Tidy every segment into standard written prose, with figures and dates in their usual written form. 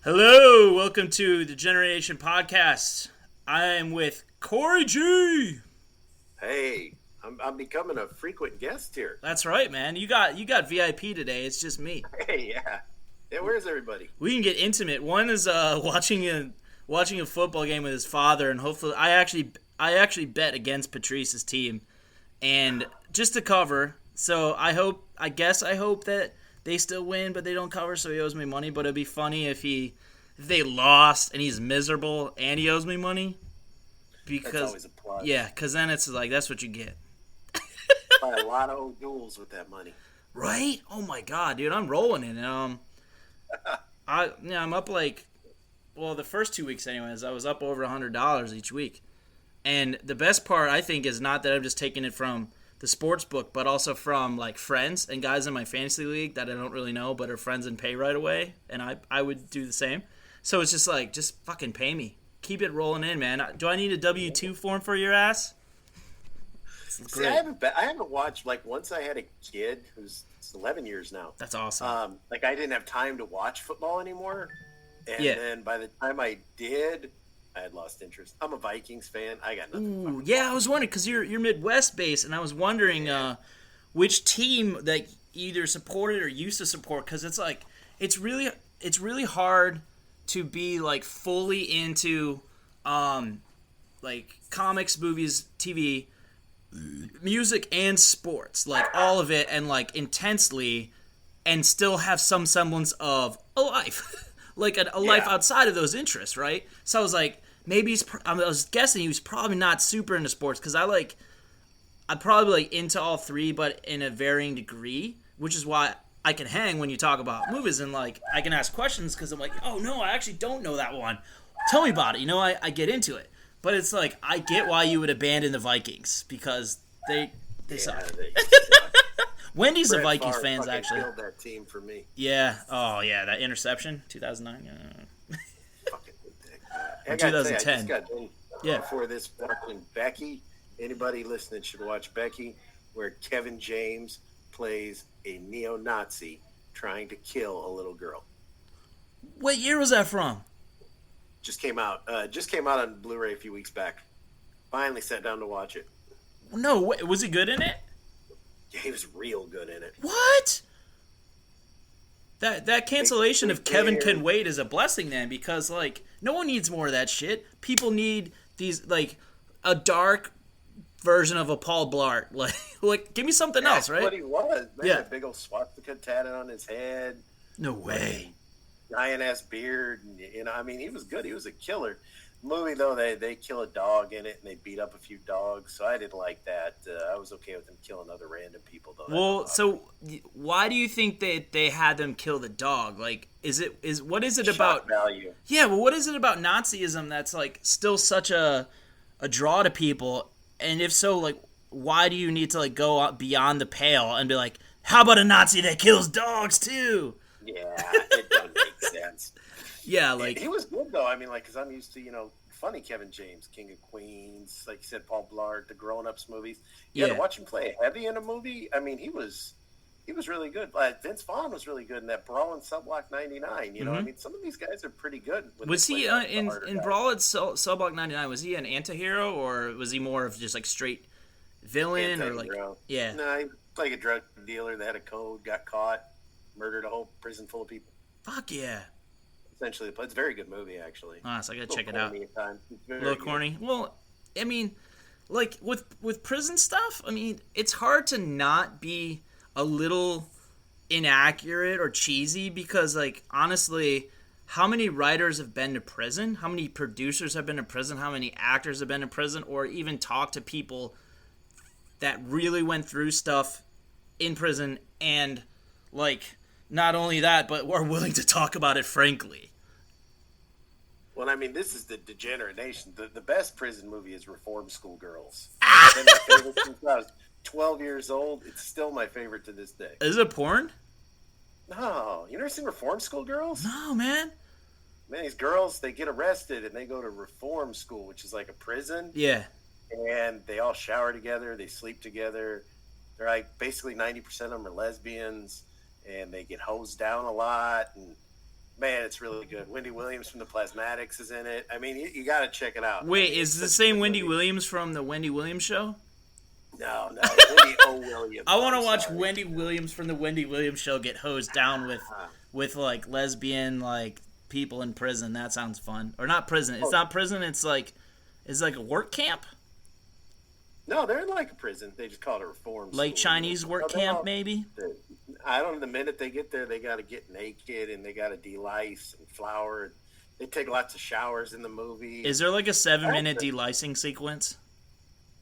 Hello, welcome to the Generation Podcast. I am with Corey G. Hey, I'm becoming a frequent guest here. That's right, man. You got VIP today. It's just me. Hey, yeah. Hey, where's everybody? We can get intimate. One is watching a football game with his father, and hopefully, I actually bet against Patrice's team, and just to cover. So I hope that they still win, but they don't cover, so he owes me money. But it'd be funny if they lost and he's miserable and he owes me money. That's Because always a plus. yeah, because then it's like that's what you get, Buy a lot of old duels with that money. right? Oh my god, dude, I'm rolling in it. I'm up the first 2 weeks anyways. I was up over $100 each week, and the best part I think is not that I'm just taking it from the sports book, but also from like friends and guys in my fantasy league that I don't really know, but are friends and pay right away, and I would do the same. So it's just like just fucking pay me, keep it rolling in, man. Do I need a W-2 form for your ass? It's See, I great. haven't watched like once I had a kid who's 11 years now. That's awesome. Like I didn't have time to watch football anymore, and Yeah. then by the time I did, I had lost interest. I'm a Vikings fan. I got nothing. Ooh, fucking yeah, I was wondering because you're Midwest based, and I was wondering which team that you either supported or used to support, because it's like it's really hard to be like fully into like comics, movies, TV, music, and sports, like all of it, and like intensely, and still have some semblance of a life, like a life Yeah. outside of those interests, right? So I was like, maybe I was guessing he was probably not super into sports because I'm probably like into all three, but in a varying degree, which is why I can hang when you talk about movies and like I can ask questions because I'm like, oh no, I actually don't know that one. Tell me about it. I get into it. But it's like I get why you would abandon the Vikings because they Yeah, suck. they suck. Wendy's a Brett Vikings Favre fans fucking actually. killed that team for me. Yeah. Oh yeah, that interception, 2009. Fucking ridiculous. Or I gotta say, I 2010. just got done Yeah. before this watching Becky. Anybody listening should watch Becky, where Kevin James plays a neo-Nazi trying to kill a little girl. What year was that from? Just came out. Just came out on Blu-ray a few weeks back. Finally sat down to watch it. No, was he good in it? Yeah, he was real good in it. What? That cancellation of Kevin Big Can Wait is a blessing then, because like no one needs more of that shit. People need these like a dark version of a Paul Blart. Like give me something else, That's right? what he was. Man, Yeah. that big old swastika tatted on his head. No way. Giant ass beard. And, I mean, he was good. He was a killer. Movie though, they kill a dog in it and they beat up a few dogs, so I didn't like that. I was okay with them killing other random people though. Well, so why do you think they had them kill the dog? Like, what is it Shock about? value. Yeah, well, what is it about Nazism that's like still such a draw to people? And if so, like, why do you need to like go beyond the pale and be like, how about a Nazi that kills dogs too? Yeah, it doesn't make sense. Yeah, like He was good though. I mean, like, because I'm used to funny Kevin James, King of Queens, like you said, Paul Blart, the Grown Ups movies. Yeah, Yeah. to watch him play heavy in a movie. I mean, he was really good. Vince Vaughn was really good in that Brawl in Subblock '99. I mean, some of these guys are pretty good. When was they he play the in harder guys. Brawl at Cellblock 99? Was he an anti-hero or was he more of just like straight villain or like Anti-hero. yeah? No, he was like a drug dealer that had a code, got caught, murdered a whole prison full of people. Fuck yeah. Essentially, it's a very good movie actually. Ah, so I gotta Little check it out. corny at times. It's A very little good. corny. Well, I mean, like with prison stuff, I mean, it's hard to not be a little inaccurate or cheesy because, like, honestly, how many writers have been to prison? How many producers have been to prison? How many actors have been to prison? Or even talked to people that really went through stuff in prison and, like, not only that, but were willing to talk about it frankly. Well, I mean, this is the degenerate nation. The best prison movie is Reform School Girls. Ah! It's been my favorite since I was 12 years old. It's still my favorite to this day. Is it porn? No, you never seen Reform School Girls? No, man. Man, these girls, they get arrested and they go to reform school, which is like a prison, Yeah. and they all shower together, they sleep together. They're like basically 90% of them are lesbians, and they get hosed down a lot. And Man, it's really good. Wendy Williams from the Plasmatics is in it. I mean, you got to check it out. Wait, I mean, is it the same Wendy Williams from the Wendy Williams show? No, Wendy O. Williams. I want to watch sorry. Wendy Williams from the Wendy Williams show get hosed down with like lesbian like people in prison. That sounds fun. Or not prison. It's not prison. It's like a work camp. No, they're in like a prison. They just call it a reform like school. Chinese work camp, maybe. I don't know. The minute they get there, they got to get naked and they got to de-lice and flour. They take lots of showers in the movie. Is there like a 7-minute delicing sequence?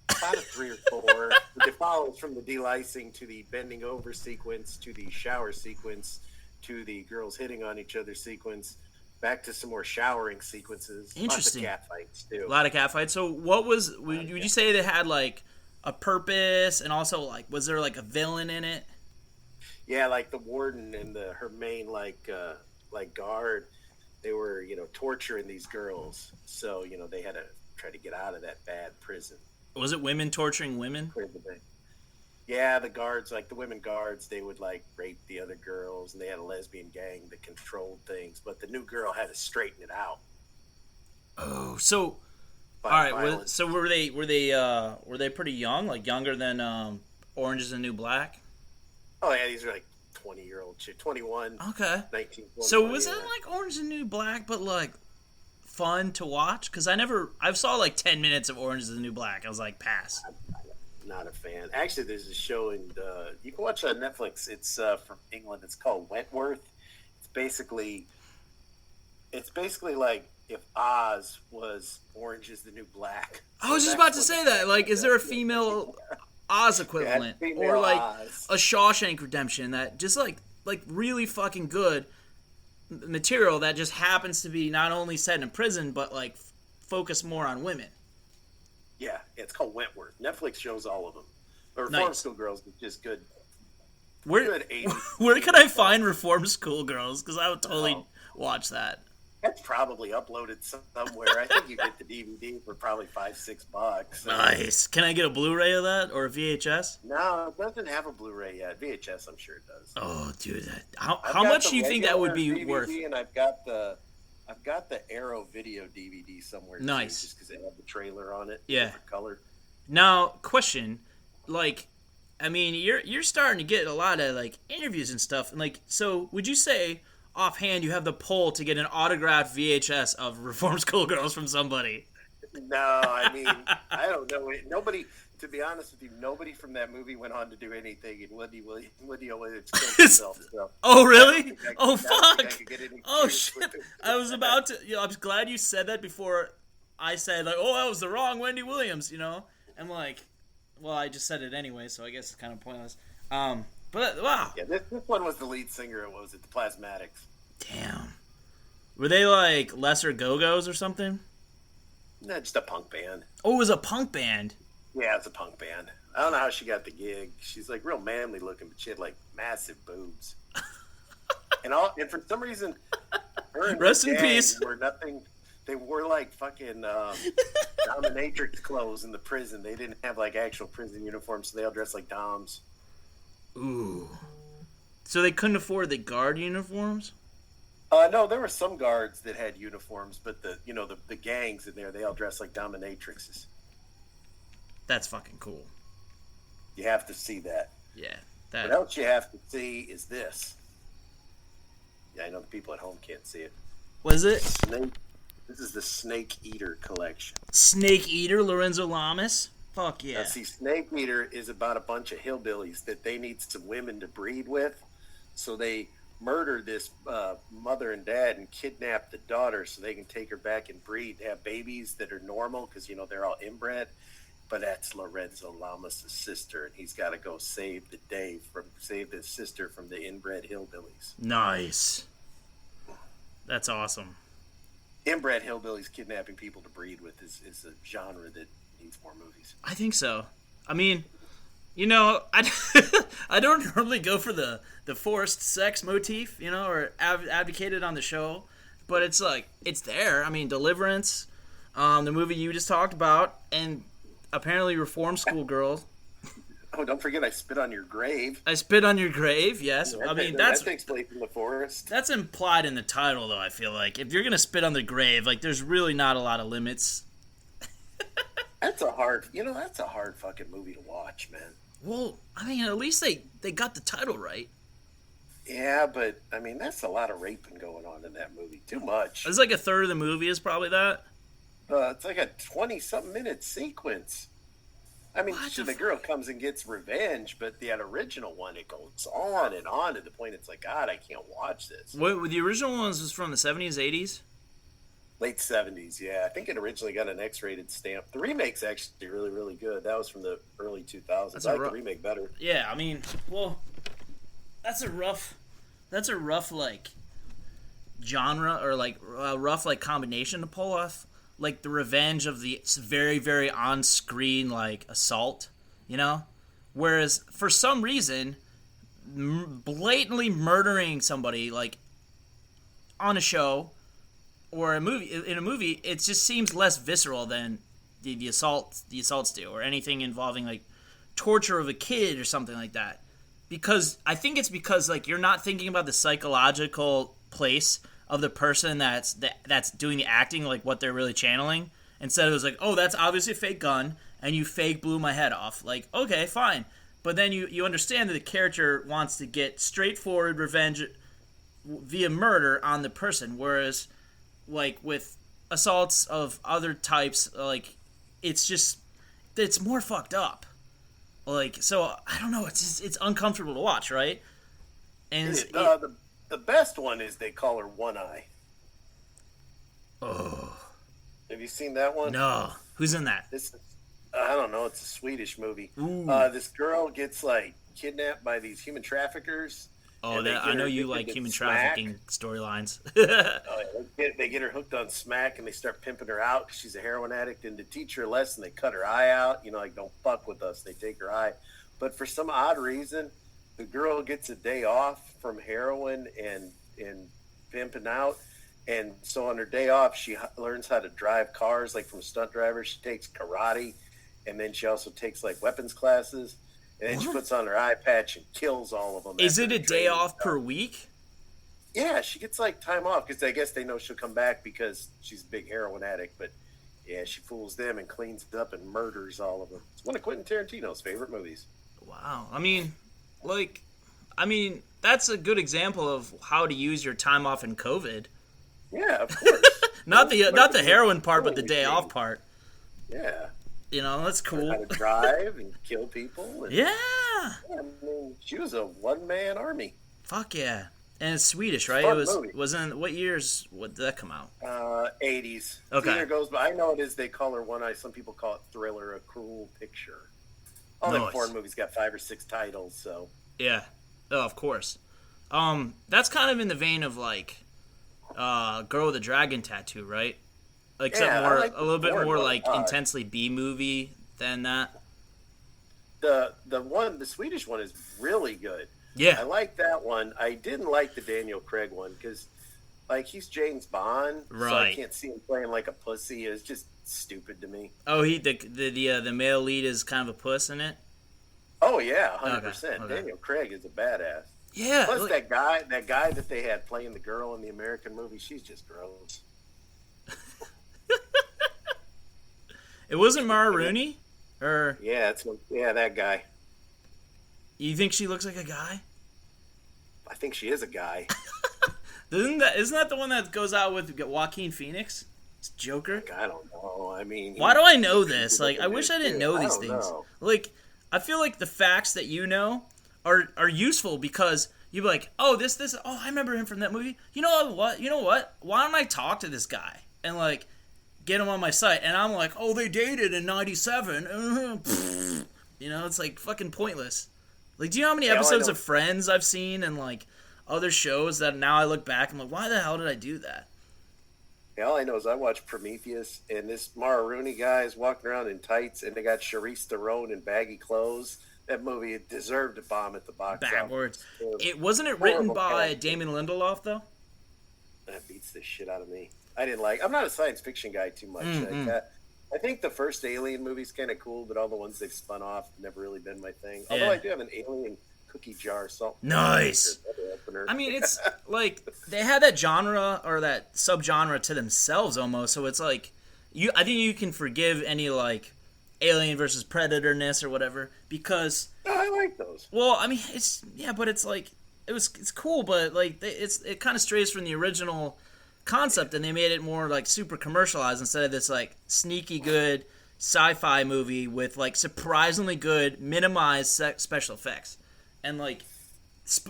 About a 3 or 4. It follows from the delicing to the bending over sequence to the shower sequence to the girls hitting on each other sequence. Back to some more showering sequences. Interesting. Lots of cat fights too. A lot of cat fights. So would you say they had like a purpose, and also like was there like a villain in it? Yeah, like the warden and her main like guard, they were torturing these girls. So they had to try to get out of that bad prison. Was it women torturing women? Yeah, the guards, like the women guards, they would like rape the other girls, and they had a lesbian gang that controlled things. But the new girl had to straighten it out. Oh, so all right. So were they pretty young, like younger than Orange Is the New Black? Oh yeah, these are like 20-year-old chick, 21. Okay. 19. So was it like Orange Is the New Black, but like fun to watch? Because I saw like 10 minutes of Orange Is the New Black. I was like, pass. Not a fan. Actually, there's a show you can watch it on Netflix. It's from England. It's called Wentworth. It's basically like if Oz was Orange Is the New Black. I was just about to say that. Like, is there a female Oz equivalent, or like Oz. a Shawshank Redemption that just like really fucking good material that just happens to be not only set in prison but like focus more on women? Yeah, it's called Wentworth. Netflix shows all of them. But Reform School Girls is just good. Where could I find Reform School Girls? Because I would totally watch that. That's probably uploaded somewhere. I think you get the DVD for probably $5-6. Nice. Can I get a Blu-ray of that or a VHS? No, it doesn't have a Blu-ray yet. VHS, I'm sure it does. Oh, dude, how much do you think that would be DVD, worth? And I've got the Arrow video DVD somewhere. Nice. Just because they have the trailer on it. Yeah. Different color. Now, question, like, I mean, you're starting to get a lot of like interviews and stuff, and like, so would you say offhand you have the pull to get an autographed VHS of Reform School Girls from somebody? No, I mean, I don't know. Nobody, to be honest with you, nobody from that movie went on to do anything, and Wendy Williams killed himself. So oh, really? Oh, fuck. Oh, shit. I was about to, I'm glad you said that before I said, like, oh, that was the wrong Wendy Williams, I'm like, well, I just said it anyway, so I guess it's kind of pointless. But, wow. Yeah, this one was the lead singer. It was at the Plasmatics. Damn. Were they like Lesser Go-Go's or something? No, just a punk band. Oh, it was a punk band. Yeah, it's a punk band. I don't know how she got the gig. She's like real manly looking, but she had like massive boobs. and for some reason, her and Rest her in peace. Were nothing. They wore like fucking dominatrix clothes in the prison. They didn't have like actual prison uniforms, so they all dressed like doms. Ooh. So they couldn't afford the guard uniforms? No, there were some guards that had uniforms, but the gangs in there, they all dressed like dominatrixes. That's fucking cool. You have to see that. Yeah. What else you have to see is this. Yeah, I know the people at home can't see it. Was it? This is the Snake Eater collection. Snake Eater, Lorenzo Lamas? Fuck yeah. Now, see, Snake Eater is about a bunch of hillbillies that they need some women to breed with. So they murder this mother and dad and kidnap the daughter so they can take her back and breed, have babies that are normal because, they're all inbred. But that's Lorenzo Lamas' sister, and he's got to go save the sister from the inbred hillbillies. Nice. That's awesome. Inbred hillbillies kidnapping people to breed with is a genre that needs more movies. I think so. I mean, I don't normally go for the forced sex motif, or advocated on the show, but it's like, it's there. I mean, Deliverance, the movie you just talked about, and apparently Reform School Girls. Oh, don't forget I spit on your grave. I spit on your grave. Yes, I mean that takes place in the forest. That's implied in the title, though. I feel like if you're gonna spit on the grave, like there's really not a lot of limits. That's a hard fucking movie to watch, man. Well, I mean, at least they got the title right. Yeah, but I mean, that's a lot of raping going on in that movie. Too much. It's like a third of the movie is probably that. It's like a 20-something minute sequence. I mean, the girl comes and gets revenge, but the original one, it goes on and on to the point it's like, God, I can't watch this. What the original ones was from the 70s, 80s? Late 70s, yeah. I think it originally got an X-rated stamp. The remake's actually really, really good. That was from the early 2000s. I like the remake better. Yeah, I mean, well, that's a rough like genre or like a rough like combination to pull off. Like the revenge of the very, very on-screen like assault, you know? Whereas for some reason, blatantly murdering somebody like on a show or in a movie, it just seems less visceral than the assaults do, or anything involving like torture of a kid or something like that. Because I think it's because like you're not thinking about the psychological place of the person that's doing the acting, like what they're really channeling. Instead it was like, oh, that's obviously a fake gun, and you fake blew my head off. Like, okay, fine. But then you understand that the character wants to get straightforward revenge via murder on the person, whereas like with assaults of other types, like it's more fucked up. Like, so I don't know, it's uncomfortable to watch, right? And the best one is They Call Her One Eye. Oh. Have you seen that one? No. Who's in that? I don't know. It's a Swedish movie. This girl gets like kidnapped by these human traffickers. Oh, I know you like human trafficking storylines. They get her hooked on smack, and they start pimping her out because she's a heroin addict. And to teach her a lesson, they cut her eye out. You know, like, don't fuck with us. They take her eye. But for some odd reason, the girl gets a day off from heroin and pimping out. And so on her day off, she learns how to drive cars, like from stunt drivers. She takes karate, and then she also takes like weapons classes. And then she puts on her eye patch and kills all of them. Is it a day off per week? Yeah, she gets like time off because I guess they know she'll come back because she's a big heroin addict. But yeah, she fools them and cleans it up and murders all of them. It's one of Quentin Tarantino's favorite movies. Wow. I mean, that's a good example of how to use your time off in COVID. Yeah, of course. not the heroin part, but the day off part. Yeah. You know, that's cool. How to drive and kill people. And, yeah. I mean, she was a one-man army. Fuck yeah. And it's Swedish, right? What years did that come out? 80s. Okay. Either goes, but I know it is They Call Her One Eye. Some people call it Thriller, A Cruel Picture. All them foreign movies got 5 or 6 titles, so. Yeah. Oh, of course. That's kind of in the vein of like Girl with a Dragon Tattoo, right? Except a little bit more like intensely B movie than that. The Swedish one is really good. Yeah, I like that one. I didn't like the Daniel Craig one because, like, he's James Bond, right? So I can't see him playing like a pussy. It's just stupid to me. Oh, the male lead is kind of a puss in it. Oh yeah, 100%. Okay. Daniel Craig is a badass. Yeah. Plus that guy that they had playing the girl in the American movie, she's just gross. It wasn't Mara Rooney, or that guy. You think she looks like a guy? I think she is a guy. Isn't that the one that goes out with Joaquin Phoenix? It's Joker. I don't know. I mean, why do I know this? Like, I wish I didn't know these things. Know. Like, I feel like the facts that you know are useful because you're like, oh, this. Oh, I remember him from that movie. You know what? Why don't I talk to this guy and like get him on my site? And I'm like, oh, they dated in '97. You know, it's like fucking pointless. Like, do you know how many episodes of Friends I've seen and like other shows that now I look back and I'm like, why the hell did I do that? Yeah, all I know is I watched Prometheus, and this Mara Rooney guy is walking around in tights, and they got Charlize Theron in baggy clothes. That movie deserved to bomb at the box backwards. office. Wasn't it written by Damon Lindelof though? That beats the shit out of me. I'm not a science fiction guy too much. I think the first Alien movie's kind of cool, but all the ones they've spun off have never really been my thing. Yeah. Although I do have an Alien cookie jar salt. Nice. I mean, it's like they had that genre or that subgenre to themselves almost. So it's like I think you can forgive any like Alien versus Predator-ness or whatever because. No, I like those. Well, I mean, but it's like it's cool, but like it kind of strays from the original concept, and they made it more like super commercialized instead of this like sneaky good sci-fi movie with like surprisingly good minimized special effects, and like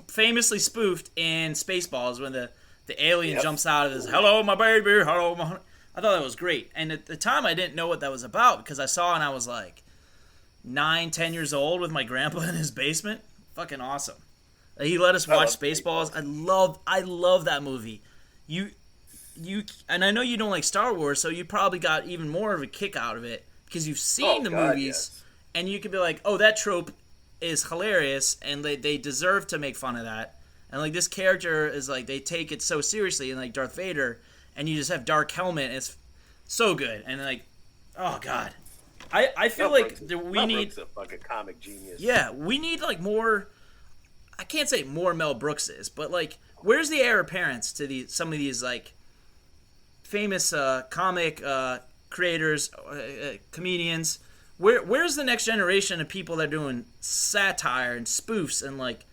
famously spoofed in Spaceballs when the alien jumps out of his "Hello, my baby, hello, my." I thought that was great, and at the time I didn't know what that was about because I saw it and I was like 9-10 years old with my grandpa in his basement. Fucking awesome. He let us watch Spaceballs. I love that movie. You and I know you don't like Star Wars, so you probably got even more of a kick out of it because you've seen the movies, and you could be like, oh, that trope is hilarious, and they deserve to make fun of that. And like this character is like they take it so seriously, and like Darth Vader, and you just have Dark Helmet. And it's so good, and like, oh god, I feel like we need a fucking comic genius. Yeah, we need like more. I can't say more Mel Brooks is, but like, where's the heir apparent to some of these like famous comic creators, comedians? Where's the next generation of people that are doing satire and spoofs and like,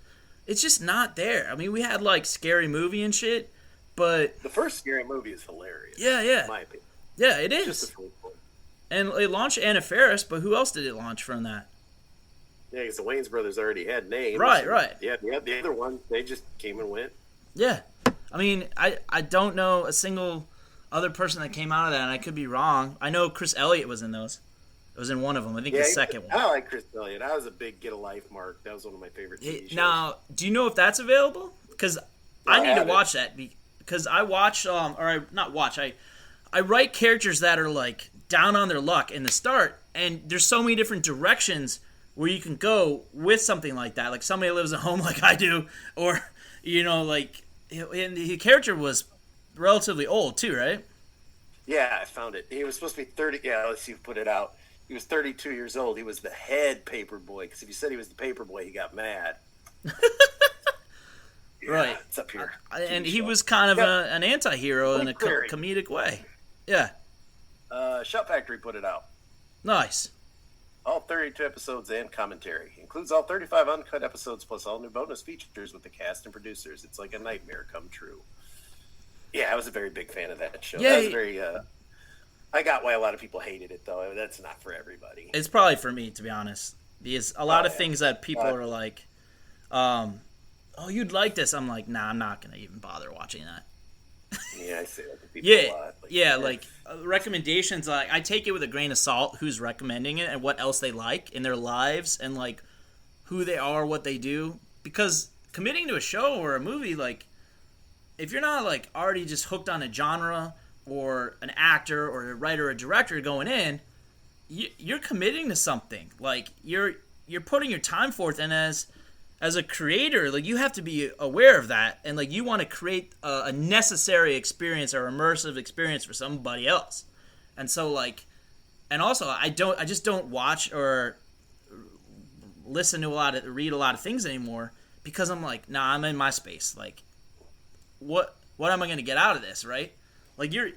it's just not there. I mean, we had like Scary Movie and shit, but the first Scary Movie is hilarious. Yeah. In my opinion. Yeah, it is. Just the first one. And it launched Anna Faris, but who else did it launch from that? Yeah, because the Wayans brothers already had names. Right. Yeah, the other one, they just came and went. Yeah. I mean, I don't know a single other person that came out of that, and I could be wrong. I know Chris Elliott was in those. It was in one of them. I think the second one. I like Chris Elliott. I was a big Get a Life mark. That was one of my favorite TV shows. Now, do you know if that's available? Because I need to watch that. Because I watch, I write characters that are like down on their luck in the start, and there's so many different directions where you can go with something like that. Like somebody lives at home like I do, or, like, and the character was relatively old too, right? Yeah, I found it. He was supposed to be 30. Yeah, let's see who put it out. He was 32 years old. He was the head paperboy, because if you said he was the paperboy, he got mad. Right. It's up here. And he was kind of an anti-hero in a comedic way. Yeah. Shut Factory put it out. Nice. All 32 episodes and commentary. Includes all 35 uncut episodes plus all new bonus features with the cast and producers. It's like a nightmare come true. Yeah, I was a very big fan of that show. Yeah, that was very... I got why a lot of people hated it, though. That's not for everybody. It's probably for me, to be honest. Because a lot of things that people are like, oh, you'd like this. I'm like, nah, I'm not going to even bother watching that. Yeah, I say that to people a lot. Like recommendations, like I take it with a grain of salt who's recommending it and what else they like in their lives and like who they are, what they do. Because committing to a show or a movie, like if you're not like already just hooked on a genre or an actor or a writer or director going in, you're committing to something. Like you're putting your time forth, and as a creator, like you have to be aware of that, and like you want to create a necessary experience or immersive experience for somebody else. And so like, and also I just don't watch or listen to read a lot of things anymore because I'm like, nah, I'm in my space. Like, what am I going to get out of this, right? Like you're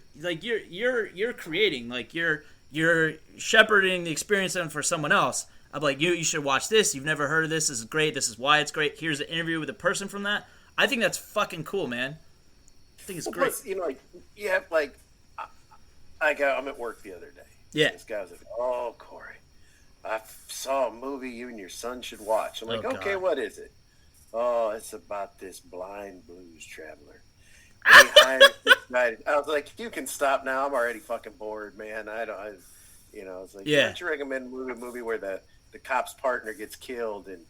creating, like you're shepherding the experience for someone else. I'm like, you should watch this. You've never heard of this. This is great. This is why it's great. Here's an interview with a person from that. I think that's fucking cool, man. I think it's great. Plus, like, you have, like, I'm at work the other day. Yeah. This guy was like, oh, Corey, I saw a movie you and your son should watch. I'm like, okay, what is it? Oh, it's about this blind blues traveler. I was like, you can stop now. I'm already fucking bored, man. It's like, why don't you recommend a movie where the cop's partner gets killed and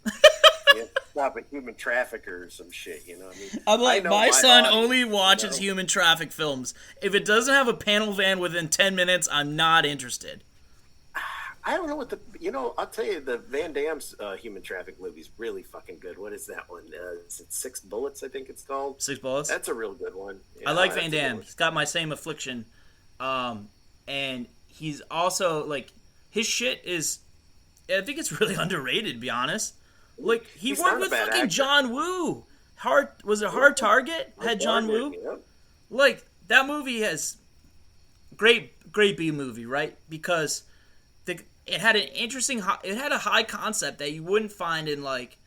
stop a human trafficker or some shit, you know what I mean? I'm like, my son only watches human traffic films. If it doesn't have a panel van within 10 minutes, I'm not interested. I don't know what I'll tell you, the Van Damme's human traffic movie's really fucking good. What is that one? Is it 6 Bullets, I think it's called? 6 Bullets? That's a real good one. I like Van Damme. He's got my same affliction. And he's also like his shit is. I think it's really underrated, to be honest. Like he He's worked not a with bad fucking actor. John Woo. Hard Target had John Woo. Yep. Like that movie has great B movie, right? Because it had an interesting, it had a high concept that you wouldn't find in like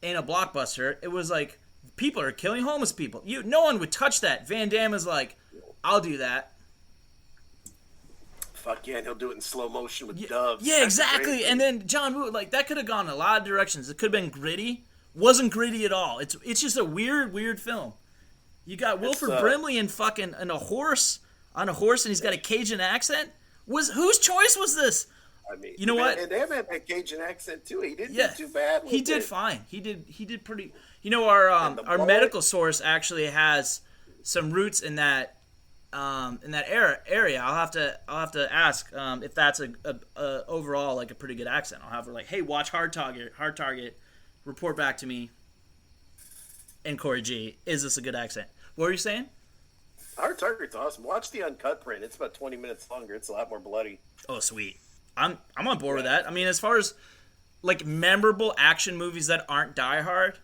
in a blockbuster. It was like people are killing homeless people. No one would touch that. Van Damme is like, I'll do that. Fuck yeah, and he'll do it in slow motion with doves. Yeah, That's exactly. And then John Woo, like that could have gone a lot of directions. It could have been gritty. Wasn't gritty at all. It's just a weird film. You got Wilford Brimley and fucking on a horse, and he's got a Cajun accent. Whose choice was this? I mean, you know what? And they had that Cajun accent too. He didn't do too bad. He did fine. He did pretty. You know, our medical source actually has some roots in that area. I'll have to ask if that's a overall like a pretty good accent. I'll have her like, hey, watch Hard Target, report back to me. And Corey G, is this a good accent? What were you saying? Hard Target's awesome. Watch the uncut print. It's about 20 minutes longer. It's a lot more bloody. Oh, sweet. I'm on board with that. I mean, as far as like memorable action movies that aren't Die Hard,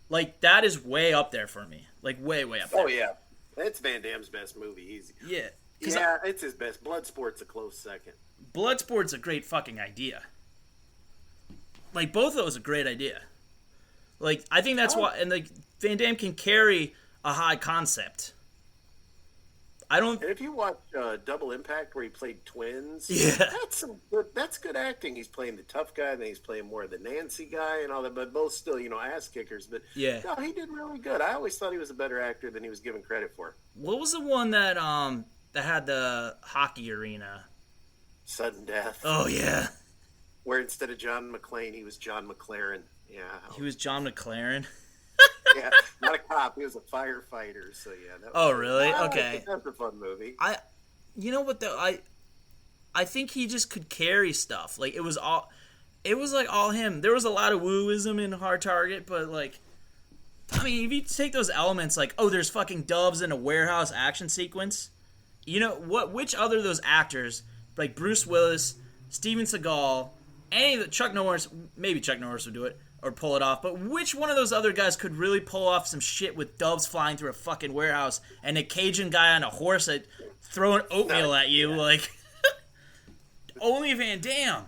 like that is way up there for me. Like way up there. Oh yeah, it's Van Damme's best movie. Easy. Yeah. Yeah, it's his best. Bloodsport's a close second. Bloodsport's a great fucking idea. Like both of those are a great idea. Like I think that's why, and like Van Damme can carry a high concept. And if you watch Double Impact, where he played twins, that's good acting. He's playing the tough guy, then he's playing more of the Nancy guy and all that, but both still, ass kickers. But no, he did really good. I always thought he was a better actor than he was given credit for. What was the one that had the hockey arena? Sudden Death. Oh yeah. Where instead of John McClane, he was John McLaren. Yeah. He was John McLaren. Yeah, not a cop. He was a firefighter. So yeah. That was oh really? Okay. That's a fun movie. You know what though? I think he just could carry stuff. Like it was like all him. There was a lot of wooism in Hard Target, but like, I mean, if you take those elements, like there's fucking doves in a warehouse action sequence. You know what? Which other of those actors, like Bruce Willis, Steven Seagal, any of the Chuck Norris, maybe Chuck Norris would do it or pull it off, but which one of those other guys could really pull off some shit with doves flying through a fucking warehouse and a Cajun guy on a horse that throwing oatmeal at you? Like, only Van Damme.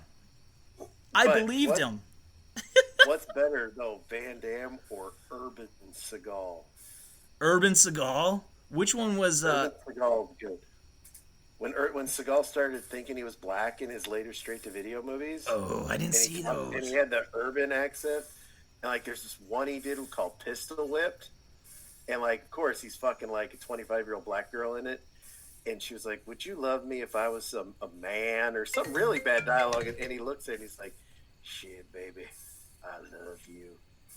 I believed him. What's better though, Van Damme or Urban Seagal? Urban Seagal? Which one was? Urban Seagal was good. When Seagal started thinking he was black in his later straight-to-video movies. Oh, I didn't see those. And he had the urban accent. And, like, there's this one he did called Pistol Whipped. And, like, of course, he's fucking, like, a 25-year-old black girl in it. And she was like, would you love me if I was a man? Or some really bad dialogue. And he looks at it and he's like, shit, baby, I love you.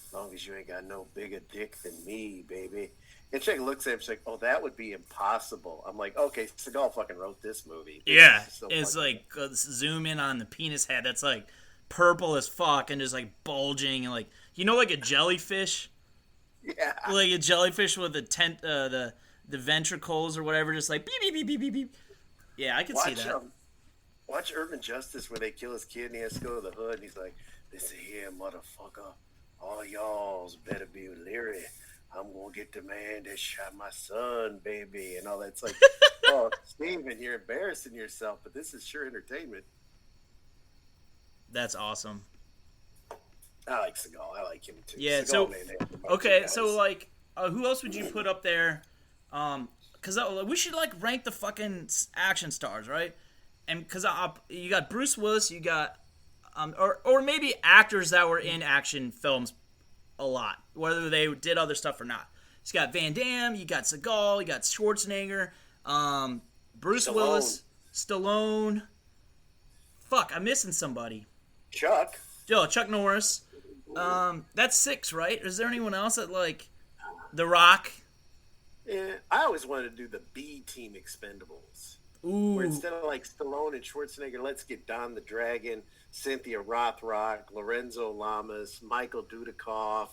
As long as you ain't got no bigger dick than me, baby. And she looks at him, she's like, oh, that would be impossible. I'm like, okay, Seagal fucking wrote this movie. Yeah, it's like, zoom in on the penis head that's like purple as fuck and just like bulging and like, like a jellyfish? Yeah. Like a jellyfish with the ventricles or whatever, just like beep, beep, beep, beep, beep, beep. Yeah, I can see that. Watch Urban Justice where they kill his kid and he has to go to the hood and he's like, listen here, motherfucker. All y'all's better be leery. I'm going to get the man that shot my son, baby, and all that. It's like, oh, Steven, you're embarrassing yourself, but this is sure entertainment. That's awesome. I like Seagal. I like him, too. Yeah, Seagal, so, like, who else would you put up there? Because we should, like, rank the fucking action stars, right? And because you got Bruce Willis, you got, or maybe actors that were in action films a lot, whether they did other stuff or not. You got Van Damme, you got Seagal, you got Schwarzenegger, Bruce Willis, Stallone. Fuck, I'm missing somebody. Chuck Norris. That's 6, right? Is there anyone else that like The Rock? Yeah, I always wanted to do the B Team Expendables. Ooh. Where instead of like Stallone and Schwarzenegger, let's get Don the Dragon, Cynthia Rothrock, Lorenzo Lamas, Michael Dudikoff,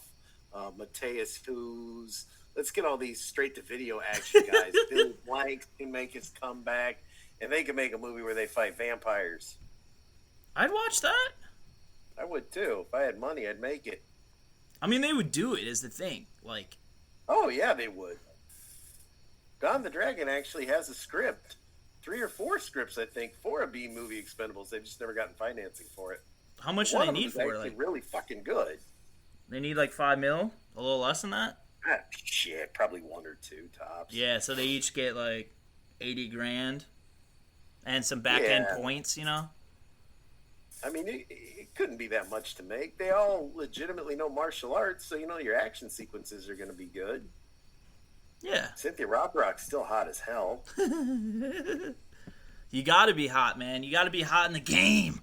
Mateus Hughes. Let's get all these straight-to-video action guys. Billy Blanks can make his comeback. and they could make a movie where they fight vampires. I'd watch that. I would too. If I had money, I'd make it. I mean, they would do it, is the thing. Like, oh yeah, they would. Don the Dragon actually has a script, 3 or 4 scripts, I think, for a B movie Expendables. They've just never gotten financing for it. how much do they need for it? Like, really fucking good. they need like $5 million, a little less than that. Ah, shit, probably 1 or 2 tops. Yeah, so they each get like 80 grand and some back end points, you know. I mean, it couldn't be that much to make. They all legitimately know martial arts, so you know your action sequences are going to be good. Yeah. Cynthia Rothrock's still hot as hell. You got to be hot, man. You got to be hot in the game.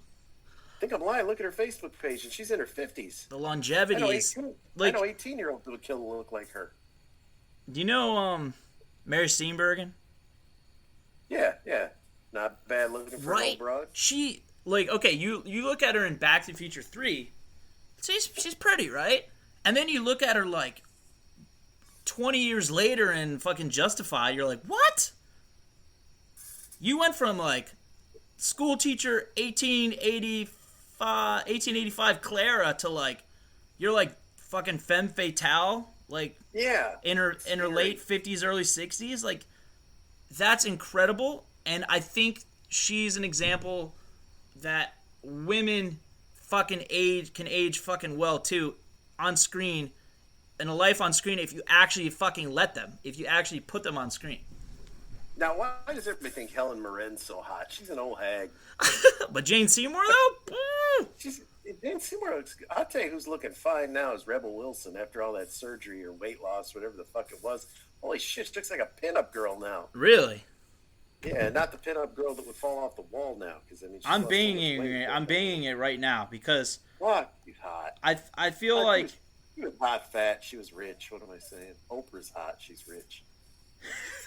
I think I'm lying. Look at her Facebook page, and she's in her 50s. The longevity is like, I know 18-year-olds would kill to look like her. Do you know Mary Steenburgen? Yeah. Not bad looking for an old broad. She, like, okay, you look at her in Back to the Future 3. She's pretty, right? And then you look at her like 20 years later in fucking Justified, you're like, what? You went from like school teacher 1885 Clara to like, you're like fucking femme fatale, like, yeah, in her late 50s, early 60s. Like, that's incredible. And I think she's an example that women fucking can age fucking well too on screen, in a life on screen, if you actually fucking let them, if you actually put them on screen. Now, why does everybody think Helen Mirren's so hot? She's an old hag. But Jane Seymour, though? Jane Seymour, I'll tell you who's looking fine now is Rebel Wilson after all that surgery or weight loss, whatever the fuck it was. Holy shit, she looks like a pinup girl now. Really? Yeah, not the pinup girl that would fall off the wall now. Because I mean, I'm banging it right now because what? She's hot. I feel like she was hot, fat. She was rich. What am I saying? Oprah's hot. She's rich.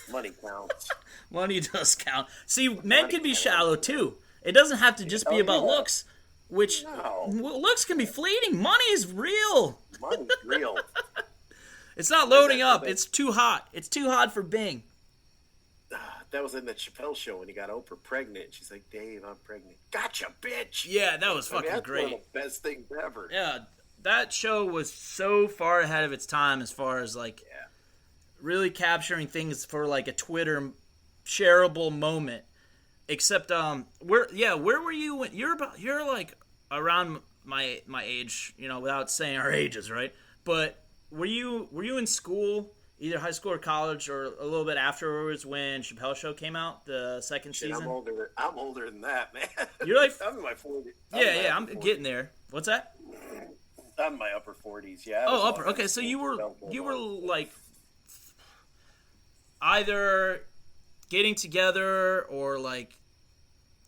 Money counts. Money does count. See, men can be shallow too. It doesn't have to just be about looks, which looks can be fleeting. Money is real. Money's real. It's not loading up. It's too hot. It's too hot for Bing. That was in that Chappelle show when he got Oprah pregnant. She's like, Dave, I'm pregnant. Gotcha, bitch. Yeah, that was fucking that's great. One of the best things ever. Yeah, that show was so far ahead of its time as far as like really capturing things for like a Twitter shareable moment. Except where were you when you're like around my age, you know, without saying our ages, right? But were you in school, either high school or college, or a little bit afterwards when Chappelle Show came out, the second season? I'm older than that, man. You're like I'm in my 40s. I'm getting there. What's that? I'm in my upper 40s. Yeah. Oh, upper. Okay, so you were like either getting together or like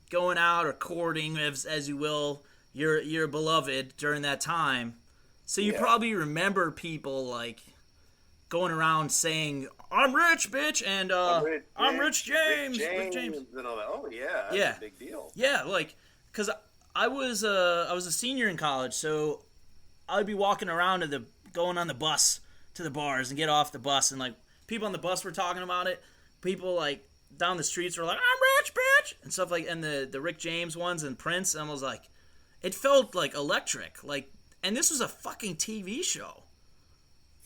going out or courting, as you will, your beloved during that time. So you probably remember people like going around saying, "I'm rich, bitch," and I'm Rich James. Rich James. And all that. Oh yeah, that's a big deal. Yeah, like because I was a senior in college, so I'd be walking around going on the bus to the bars and get off the bus, and like people on the bus were talking about it. People like down the streets were like, "I'm rich, bitch," and stuff like, and the Rick James ones and Prince, and I was like, it felt like electric, like, and this was a fucking TV show.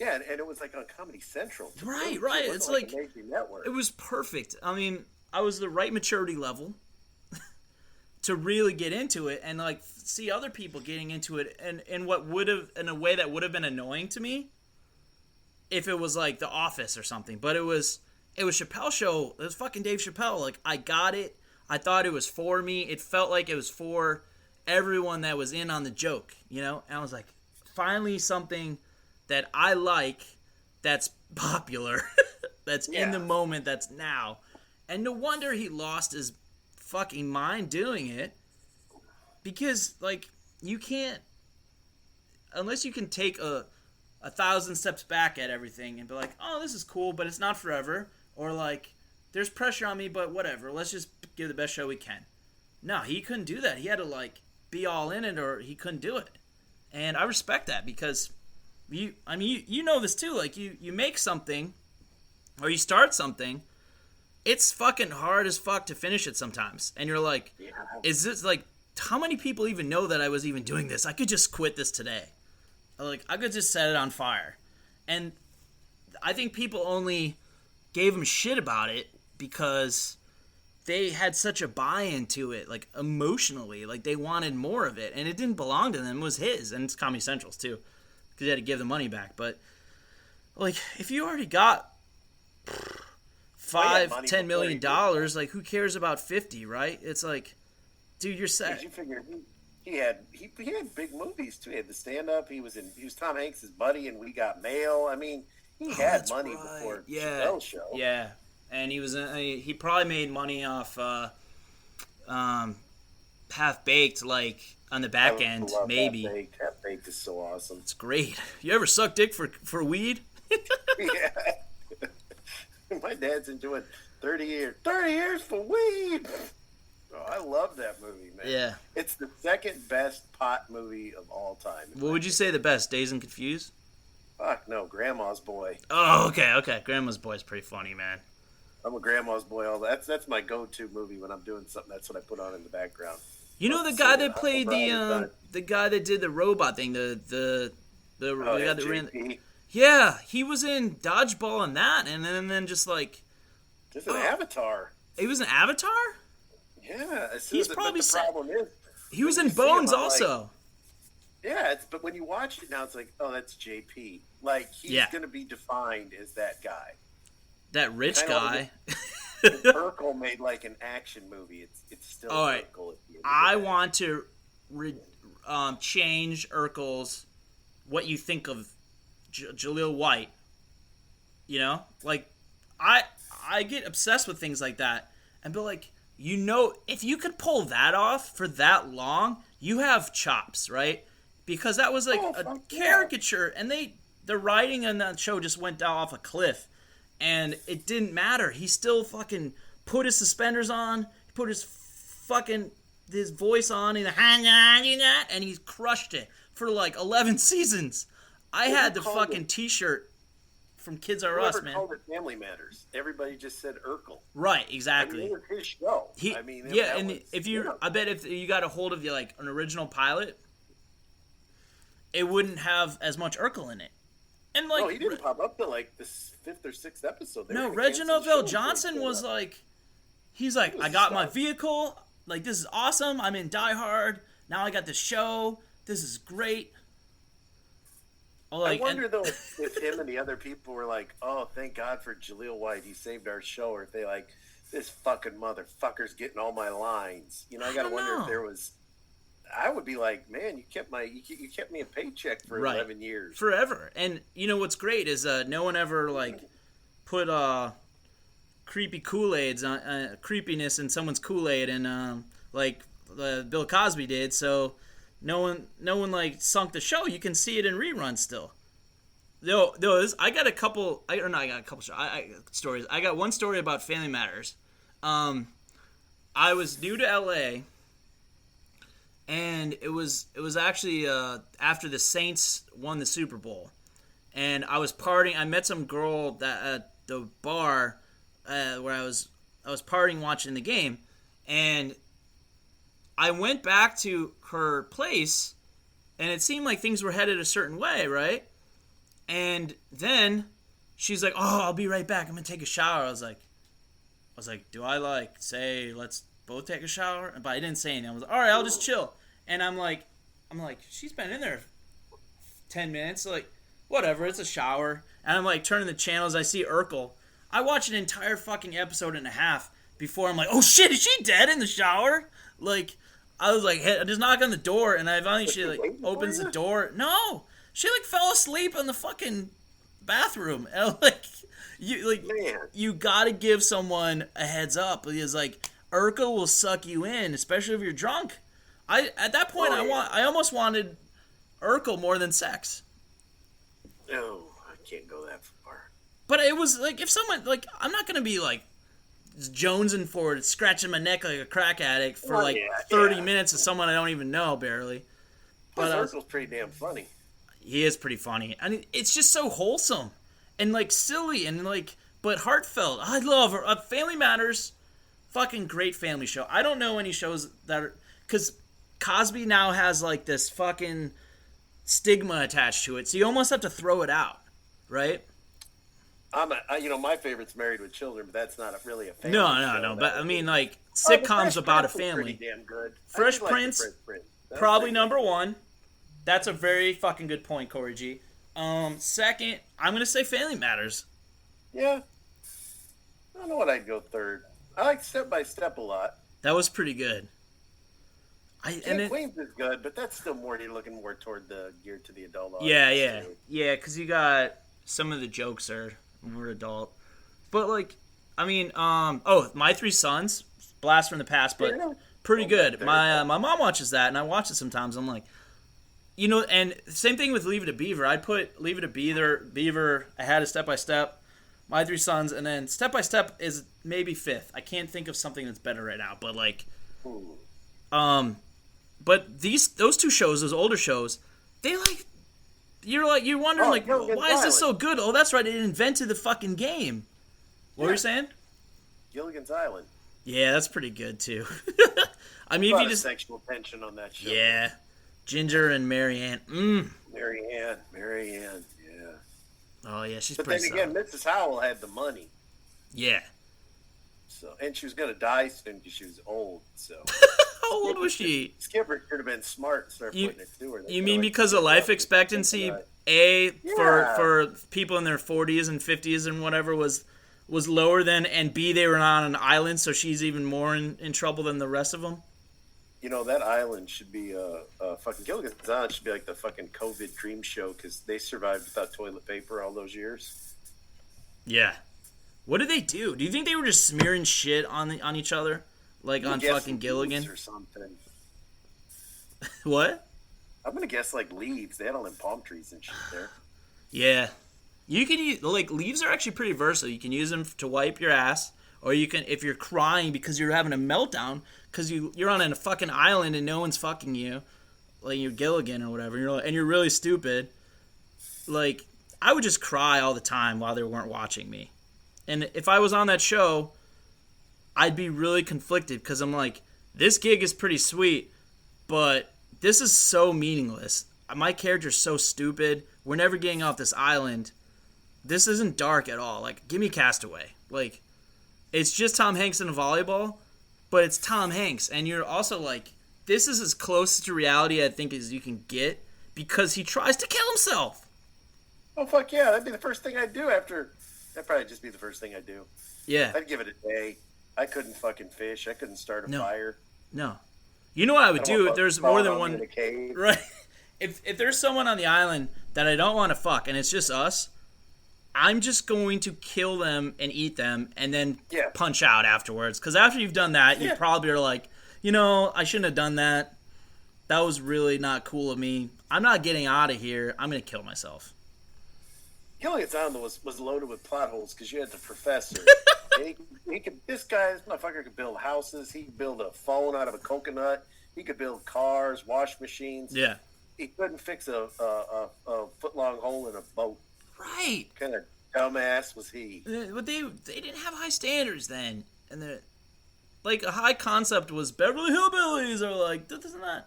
Yeah, and it was like on Comedy Central. Right. It's like it was perfect. I mean, I was the right maturity level to really get into it and like see other people getting into it, and in a way that would have been annoying to me if it was like The Office or something. But it was Chappelle Show. It was fucking Dave Chappelle. Like, I got it. I thought it was for me. It felt like it was for everyone that was in on the joke, you know? And I was like, finally something that I like, that's popular, that's in the moment, that's now. And no wonder he lost his fucking mind doing it, because like you can't, unless you can take a 1,000 steps back at everything and be like, oh, this is cool, but it's not forever, or like there's pressure on me, but whatever, let's just give the best show we can. No, he couldn't do that. He had to like be all in it, or he couldn't do it. And I respect that, because you know this too, like you make something or you start something, it's fucking hard as fuck to finish it sometimes. And you're like, Yeah. is this like, how many people even know that I was even doing this? I could just quit this today. Like, I could just set it on fire. And I think people only gave him shit about it because they had such a buy-in to it, like, emotionally. Like, they wanted more of it. And it didn't belong to them. It was his. And it's Comedy Central's, too. Because he had to give the money back. But, like, if you already got $5-10 million, like, who cares about 50, right? It's like, dude, you're set. You figure he had big movies too. He had the stand up. He was Tom Hanks' buddy, and We Got Mail. I mean, he had money before Chappelle's show. Yeah, and he probably made money off Half Baked, like on the back end, maybe. Half Baked is so awesome. It's great. You ever suck dick for weed? Yeah. My dad's enjoying 30 years. 30 years for weed. Oh, I love that movie, man. Yeah. It's the second best pot movie of all time. What would you say the best? Dazed and Confused? Fuck no, Grandma's Boy. Oh, okay. Grandma's Boy is pretty funny, man. I'm a Grandma's Boy. That's my go-to movie when I'm doing something. That's what I put on in the background. You know the guy that played the guy that did the robot thing, the guy that ran. Yeah, he was in Dodgeball and that, and then just like. Just an Avatar. He was an Avatar? Yeah, he's probably the problem is he was in Bones also. Yeah, but when you watch it now, it's like, oh, that's JP. Like he's gonna be defined as that guy, that rich guy. Urkel made like an action movie. It's still all right. Urkel. I want to change Urkel's what you think of Jaleel White. You know, like I get obsessed with things like that and be like, you know, if you could pull that off for that long, you have chops, right? Because that was like a caricature, and the writing on that show just went down off a cliff, and it didn't matter. He still fucking put his suspenders on, he put his voice on, and he crushed it for like 11 seasons. I had the fucking T-shirt from Kids R Us, man. Called it Family Matters. Everybody just said Urkel. Right, exactly. I mean, it was his show. I bet if you got a hold of like an original pilot, it wouldn't have as much Urkel in it. And like, no, he didn't pop up to like the 5th or 6th episode. No, Reginald Vell Johnson was like, he's like, I got my vehicle. Like, this is awesome. I'm in Die Hard. Now I got the show. This is great. Like, I wonder, though, if him and the other people were like, oh, thank God for Jaleel White. He saved our show. Or if they like, this fucking motherfucker's getting all my lines. You know, I got to wonder if there was... I would be like, man, you kept me a paycheck for 11 years. Forever. And you know what's great is no one ever, like, put creepy Kool-Aids on... creepiness in someone's Kool-Aid and, like, Bill Cosby did, so... No one like sunk the show. You can see it in reruns still. I got a couple. I got a couple stories. I got one story about Family Matters. I was new to LA, and it was actually after the Saints won the Super Bowl, and I was partying. I met some girl that at the bar where I was partying watching the game, and I went back to her place, and it seemed like things were headed a certain way, right? And then she's like, "Oh, I'll be right back. I'm gonna take a shower." I was like, "Do I like say let's both take a shower?" But I didn't say anything. I was like, "All right, I'll just chill." And I'm like, she's been in there 10 minutes. Like, whatever, it's a shower. And I'm like turning the channels. I see Urkel. I watched an entire fucking episode and a half before I'm like, "Oh shit, is she dead in the shower?" Like. I was like, hey, I just knock on the door, and I finally she like opens the door. No, she like fell asleep in the fucking bathroom. And you gotta give someone a heads up because like Urkel will suck you in, especially if you're drunk. At that point I almost wanted Urkel more than sex. No, I can't go that far. But it was like if someone like I'm not gonna be like jonesing for it, scratching my neck like a crack addict for 30 minutes of someone I don't even know barely. But Urkel's pretty damn funny. He is pretty funny. I mean, it's just so wholesome and like silly and like but heartfelt. I love Family Matters. Fucking great family show. I don't know any shows that are, because Cosby now has like this fucking stigma attached to it, so you almost have to throw it out, right? My favorite's Married with Children, but that's not really a family No. But I mean, like sitcoms about a family. Pretty damn good. Fresh Prince, probably number one. That's a very fucking good point, Corey G. Second, I'm gonna say Family Matters. Yeah. I don't know what I'd go third. I like Step by Step a lot. That was pretty good. Queens is good, but that's still more, you're looking more toward the geared to the adult audience. Yeah, because you got some of the jokes are more adult. But like, I mean, My Three Sons, blast from the past, but pretty good. My mom watches that, and I watch it sometimes. I'm like, and same thing with Leave It to Beaver. I'd put Leave It to Beaver ahead of Step by Step, My Three Sons, and then Step by Step is maybe fifth. I can't think of something that's better right now, but like, but those two shows, those older shows, they like, you're wondering why is this so good? Oh, that's right, it invented the fucking game. What were you saying? Gilligan's Island. Yeah, that's pretty good too. I mean, a lot if you of sexual tension on that show. Yeah, Ginger and Marianne. Marianne, yeah. Oh yeah, she's but pretty. But then again, Mrs. Howell had the money. Yeah. So, and she was gonna die soon because she was old. So. How old was she? Skipper could have been smart and started putting it to her. You mean because of life expectancy? For people in their 40s and 50s and whatever was lower than, and B, they were on an island, so she's even more in trouble than the rest of them? That island should be fucking Gilligan's Island should be like the fucking COVID dream show because they survived without toilet paper all those years. Yeah. What did they do? Do you think they were just smearing shit on each other? Like on fucking Gilligan? Or something. What? I'm gonna guess like leaves. They had all them palm trees and shit there. Yeah. You can use, leaves are actually pretty versatile. You can use them to wipe your ass, or you can, if you're crying because you're having a meltdown because you're on a fucking island and no one's fucking you, like you're Gilligan or whatever, and you're really stupid. Like, I would just cry all the time while they weren't watching me. And if I was on that show, I'd be really conflicted because I'm like, this gig is pretty sweet, but this is so meaningless. My character's so stupid. We're never getting off this island. This isn't dark at all. Like, give me Castaway. Like, it's just Tom Hanks in a volleyball, but it's Tom Hanks. And you're also like, this is as close to reality I think as you can get because he tries to kill himself. Oh, fuck yeah. That'd be the first thing I'd do after. That'd probably just be the first thing I'd do. Yeah. I'd give it a day. I couldn't fucking fish. I couldn't start a fire. No. You know what I would do if there's more than one. Right. If there's someone on the island that I don't want to fuck and it's just us, I'm just going to kill them and eat them and then punch out afterwards. Because after you've done that, you probably are like, I shouldn't have done that. That was really not cool of me. I'm not getting out of here. I'm going to kill myself. Gilligan's Island was loaded with plot holes because you had the professor. This motherfucker could build houses. He could build a phone out of a coconut. He could build cars, wash machines. Yeah. He couldn't fix a foot-long hole in a boat. Right. What kind of dumbass was he? But they didn't have high standards then. And a high concept was Beverly Hillbillies or like, this and that.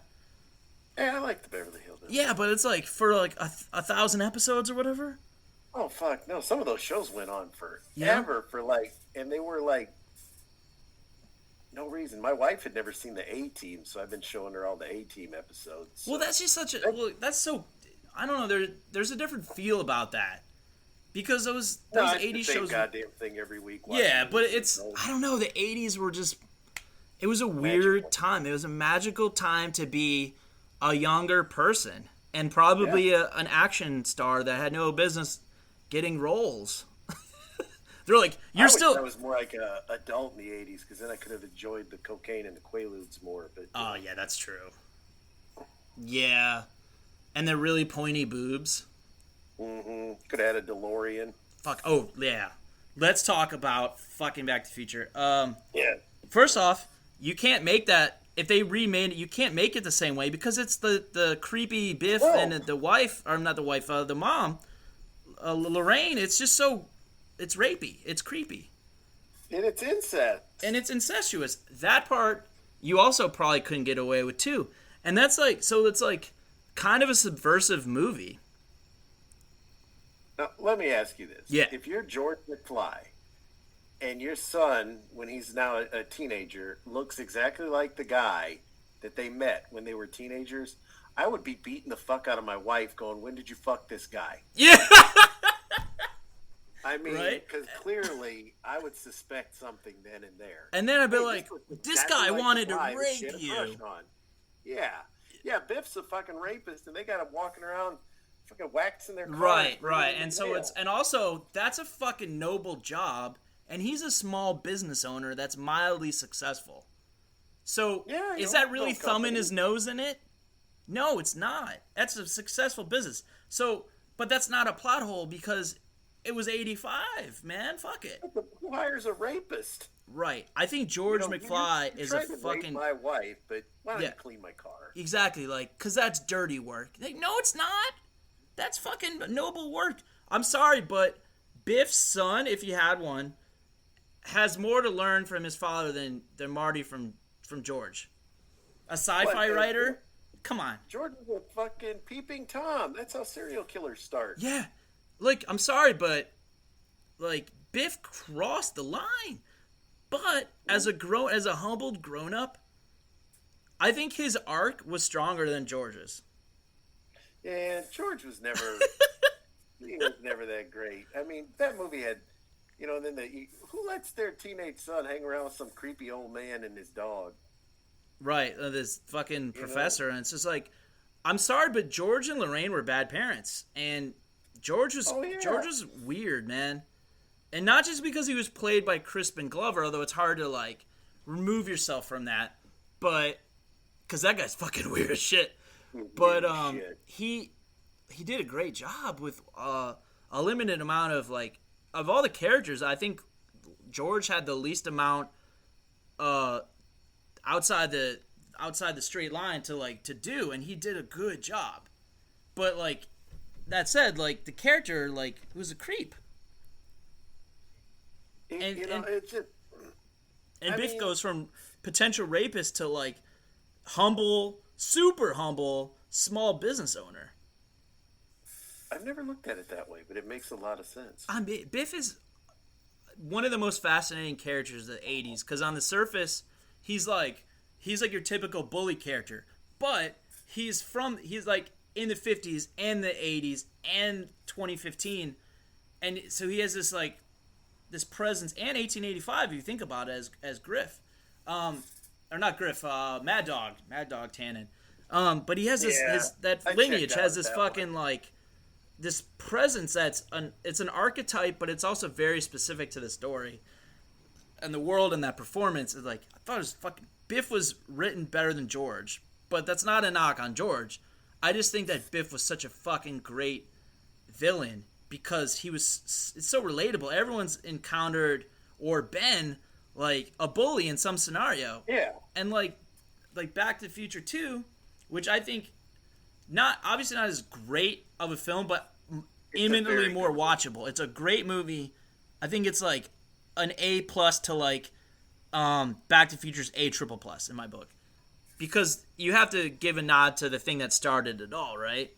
Yeah, I like the Beverly Hillbillies. Yeah, but it's like for like 1,000 episodes or whatever. Oh, fuck. No, some of those shows went on forever for like, and they were like, no reason. My wife had never seen the A-Team, so I've been showing her all the A-Team episodes. So. Well, that's just that's so, I don't know, there's a different feel about that. Because those 80s shows. Goddamn thing every week. Yeah, but it's, I don't know, the 80s were just, it was a weird time. It was a magical time to be a younger person and probably an action star that had no business getting roles. They're like, I was more like an adult in the 80s because then I could have enjoyed the cocaine and the Quaaludes more. But oh, yeah, that's true. Yeah. And the really pointy boobs. Mm-hmm. Could have had a DeLorean. Fuck. Oh, yeah. Let's talk about fucking Back to the Future. Yeah. First off, you can't make that. If they remade it, you can't make it the same way because it's the creepy Biff and the wife, or not the wife, the mom, Lorraine. It's just so it's rapey. It's creepy. And it's incest. And it's incestuous. That part you also probably couldn't get away with too. And that's like, so it's like kind of a subversive movie. Now, let me ask you this. Yeah. If you're George McFly and your son, when he's now a teenager, looks exactly like the guy that they met when they were teenagers, I would be beating the fuck out of my wife going, when did you fuck this guy? Yeah. I mean, Right? because clearly I would suspect something then and there. And then I'd be Hey, like, was this exactly guy like wanted the to guy that she rape had a you. crush on. Yeah. Yeah, Biff's a fucking rapist, and they got him walking around fucking waxing their car. Right. And so and also, that's a fucking noble job, and he's a small business owner that's mildly successful. So, Yeah, is that no really thumbing his nose in it? No, it's not. That's a successful business. So, but that's not a plot hole because it was 85, man. Fuck it. Who hires a rapist? Right. I think George McFly is a tried to fucking... rape my wife, but why don't you clean my car? Exactly, like, because that's dirty work. Like, no, it's not. That's fucking noble work. I'm sorry, but Biff's son, if he had one, has more to learn from his father than Marty from George. A sci-fi writer? Come on. George was a fucking peeping Tom. That's how serial killers start. Yeah. Like, I'm sorry, but, like, Biff crossed the line. But as a humbled grown-up, I think his arc was stronger than George's. Yeah, George was never... he was never that great. I mean, that movie had... You know, then who lets their teenage son hang around with some creepy old man and his dog? Right, this fucking professor, and it's just like, I'm sorry, but George and Lorraine were bad parents, and George was weird, man, and not just because he was played by Crispin Glover, although it's hard to like remove yourself from that, but because that guy's fucking weird as shit. But he did a great job with a limited amount of like of all the characters. I think George had the least amount outside the straight line to do, and he did a good job. But like that said, like the character like was a creep. And Biff goes from potential rapist to like humble, super humble, small business owner. I've never looked at it that way, but it makes a lot of sense. Biff is one of the most fascinating characters of the 80s because on the surface, he's like your typical bully character, but he's like in the 50s and the 80s and 2015, and so he has this like this presence, and 1885 if you think about it as Griff, or not Griff, Mad Dog Tannen, but he has this that lineage has this fucking like this presence it's an archetype, but it's also very specific to the story and the world, and that performance is like, I thought it was fucking Biff was written better than George, but that's not a knock on George. I just think that Biff was such a fucking great villain because it's so relatable. Everyone's encountered or been like a bully in some scenario. Yeah. And like Back to the Future 2, which I think obviously not as great of a film, but eminently more watchable. It's a great movie. I think it's like an A+ to like Back to the Future's A++ in my book. Because you have to give a nod to the thing that started it all, right?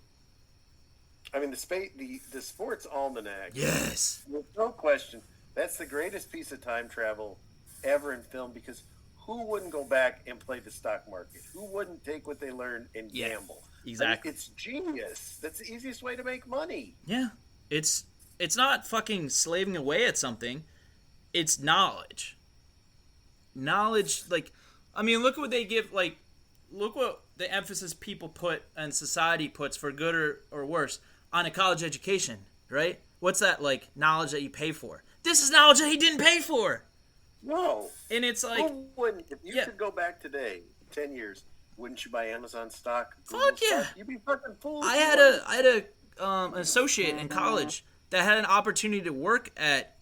I mean, the Sports Almanac. Yes. With no question, that's the greatest piece of time travel ever in film, because who wouldn't go back and play the stock market? Who wouldn't take what they learned and gamble? Exactly. I mean, it's genius. That's the easiest way to make money. Yeah. It's not fucking slaving away at something. It's knowledge. Knowledge, like, I mean, look what they give, like, look what the emphasis people put and society puts, for good or worse, on a college education, right? What's that, like, knowledge that you pay for? This is knowledge that he didn't pay for. No. And it's like, who wouldn't? If you could go back today, 10 years, wouldn't you buy Amazon stock? Fuck yeah. Stock? You'd be fucking fooled. I had an associate in college that had an opportunity to work at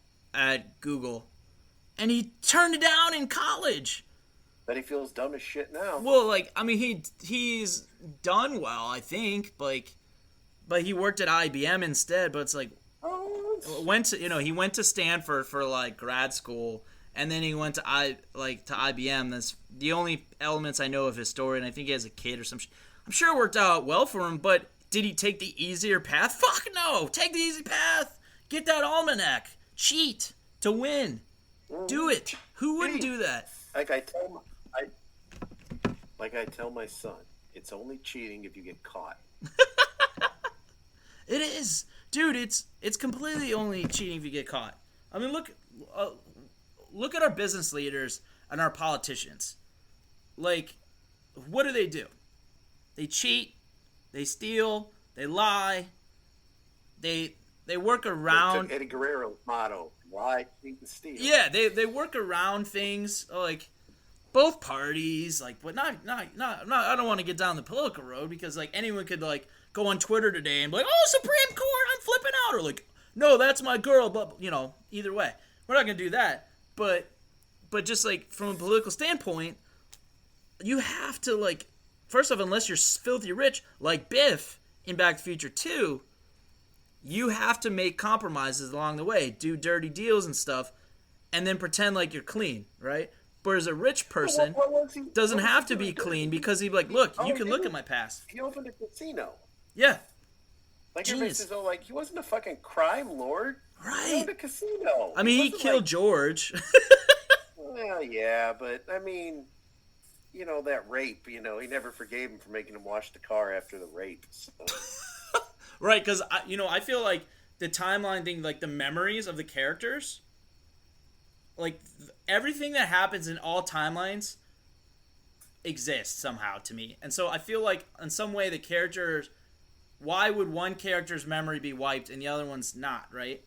Google, and he turned it down in college. Bet he feels dumb as shit now. Well, like, I mean, he's done well, I think, like, but he worked at IBM instead. But it's like, oh he went to Stanford for like grad school, and then he went to IBM. That's the only elements I know of his story, and I think he has a kid or some shit. I'm sure it worked out well for him, but did he take the easier path? Fuck no! Take the easy path! Get that almanac! Cheat! To win! Do it! Who wouldn't do that? Like I tell my son, it's only cheating if you get caught. It is! Dude, it's completely only cheating if you get caught. I mean, look at our business leaders and our politicians. Like, what do? They cheat, they steal, they lie, they work around. Eddie Guerrero's motto: lie, cheat, and steal. Yeah, they work around things like both parties, like, but not. I don't want to get down the political road because like anyone could like go on Twitter today and be like, "Oh, Supreme Court, I'm flipping out," or like, "No, that's my girl," but either way, we're not gonna do that. But just like from a political standpoint, you have to like. First off, unless you're filthy rich, like Biff in Back to the Future 2, you have to make compromises along the way, do dirty deals and stuff, and then pretend like you're clean, right? Whereas a rich person doesn't have to be clean because he'd be like, look, you can look at my past. He opened a casino. Yeah. Like everybody's all like, he wasn't a fucking crime lord. Right. He owned a casino. I mean, he killed George. Well, yeah, but I mean... that rape, he never forgave him for making him wash the car after the rape. So. Right, because, I feel like the timeline thing, like the memories of the characters, like everything that happens in all timelines exists somehow to me. And so I feel like in some way the characters, why would one character's memory be wiped and the other one's not, right?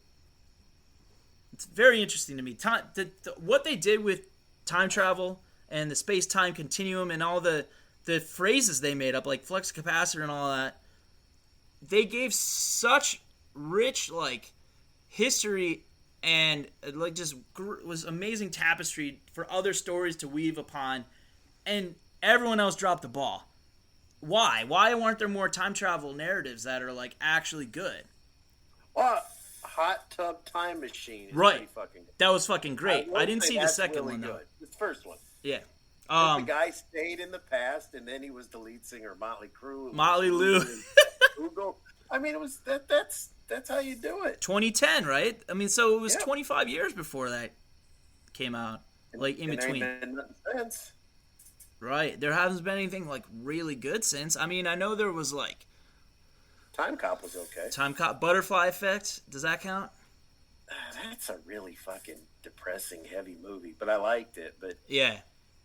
It's very interesting to me. What they did with time travel and the space-time continuum and all the phrases they made up, like flux capacitor and all that, they gave such rich, like, history and, like, just was amazing tapestry for other stories to weave upon, and everyone else dropped the ball. Why? Why weren't there more time travel narratives that are, like, actually good? Well, Hot Tub Time Machine is right. pretty fucking good. That was fucking great. I didn't see the second one, though. The first one. Yeah. The guy stayed in the past, and then he was the lead singer of Motley Crue. Motley Lou. Google. I mean, it was that's how you do it. 2010, right? I mean, so it was 25 years before that came out, like in between. Ain't been nothing since. Right. There hasn't been anything like really good since. I mean, I know there was like Time Cop was okay. Time Cop, Butterfly Effect. Does that count? That's a really fucking depressing, heavy movie, but I liked it. But yeah.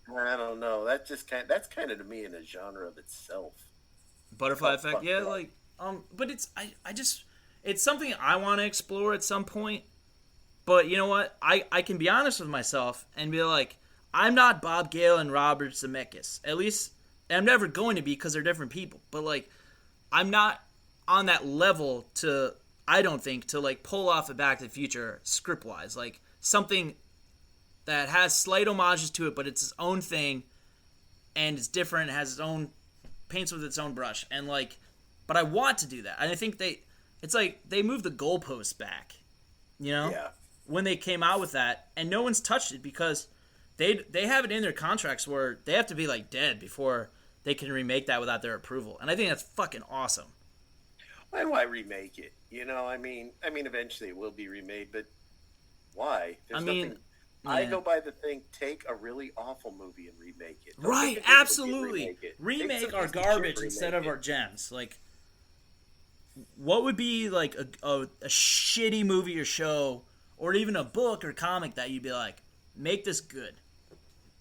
I don't know. That's kind of to me in a genre of itself. Butterfly Effect, yeah, like but it's it's something I want to explore at some point. But you know what? I can be honest with myself and be like, I'm not Bob Gale and Robert Zemeckis. At least I'm never going to be because they're different people. But like, I'm not on that level I don't think to like pull off a Back to the Future script wise, like something that has slight homages to it, but it's its own thing, and it's different. It has its own, paints with its own brush, and like, but I want to do that. And I think it's like they moved the goalposts back, when they came out with that, and no one's touched it because they have it in their contracts where they have to be like dead before they can remake that without their approval, and I think that's fucking awesome. Why do I remake it? I mean, eventually it will be remade, but why? I go by the thing, take a really awful movie and remake it. Don't right, absolutely. Remake our garbage instead of our gems. Like, what would be like a shitty movie or show, or even a book or comic that you'd be like, make this good?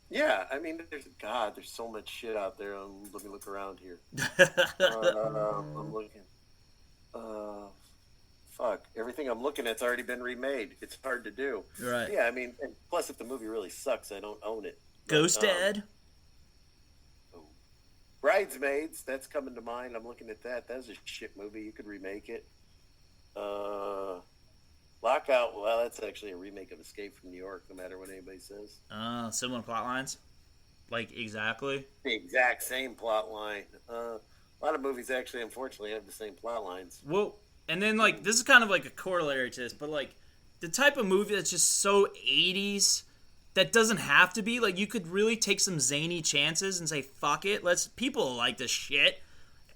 Yeah, I mean, there's so much shit out there. Let me look around here. I'm looking. Fuck. Everything I'm looking at's already been remade. It's hard to do. Right. Yeah, I mean, and plus if the movie really sucks, I don't own it. Ghost Dad? Bridesmaids, that's coming to mind. I'm looking at that. That's a shit movie. You could remake it. Lockout, well, that's actually a remake of Escape from New York, no matter what anybody says. Similar plot lines? Like, exactly? The exact same plot line. A lot of movies actually, unfortunately, have the same plot lines. Well, And then, like, this is kind of like a corollary to this, but, like, the type of movie that's just so 80s that doesn't have to be, like, you could really take some zany chances and say, fuck it, people like this shit.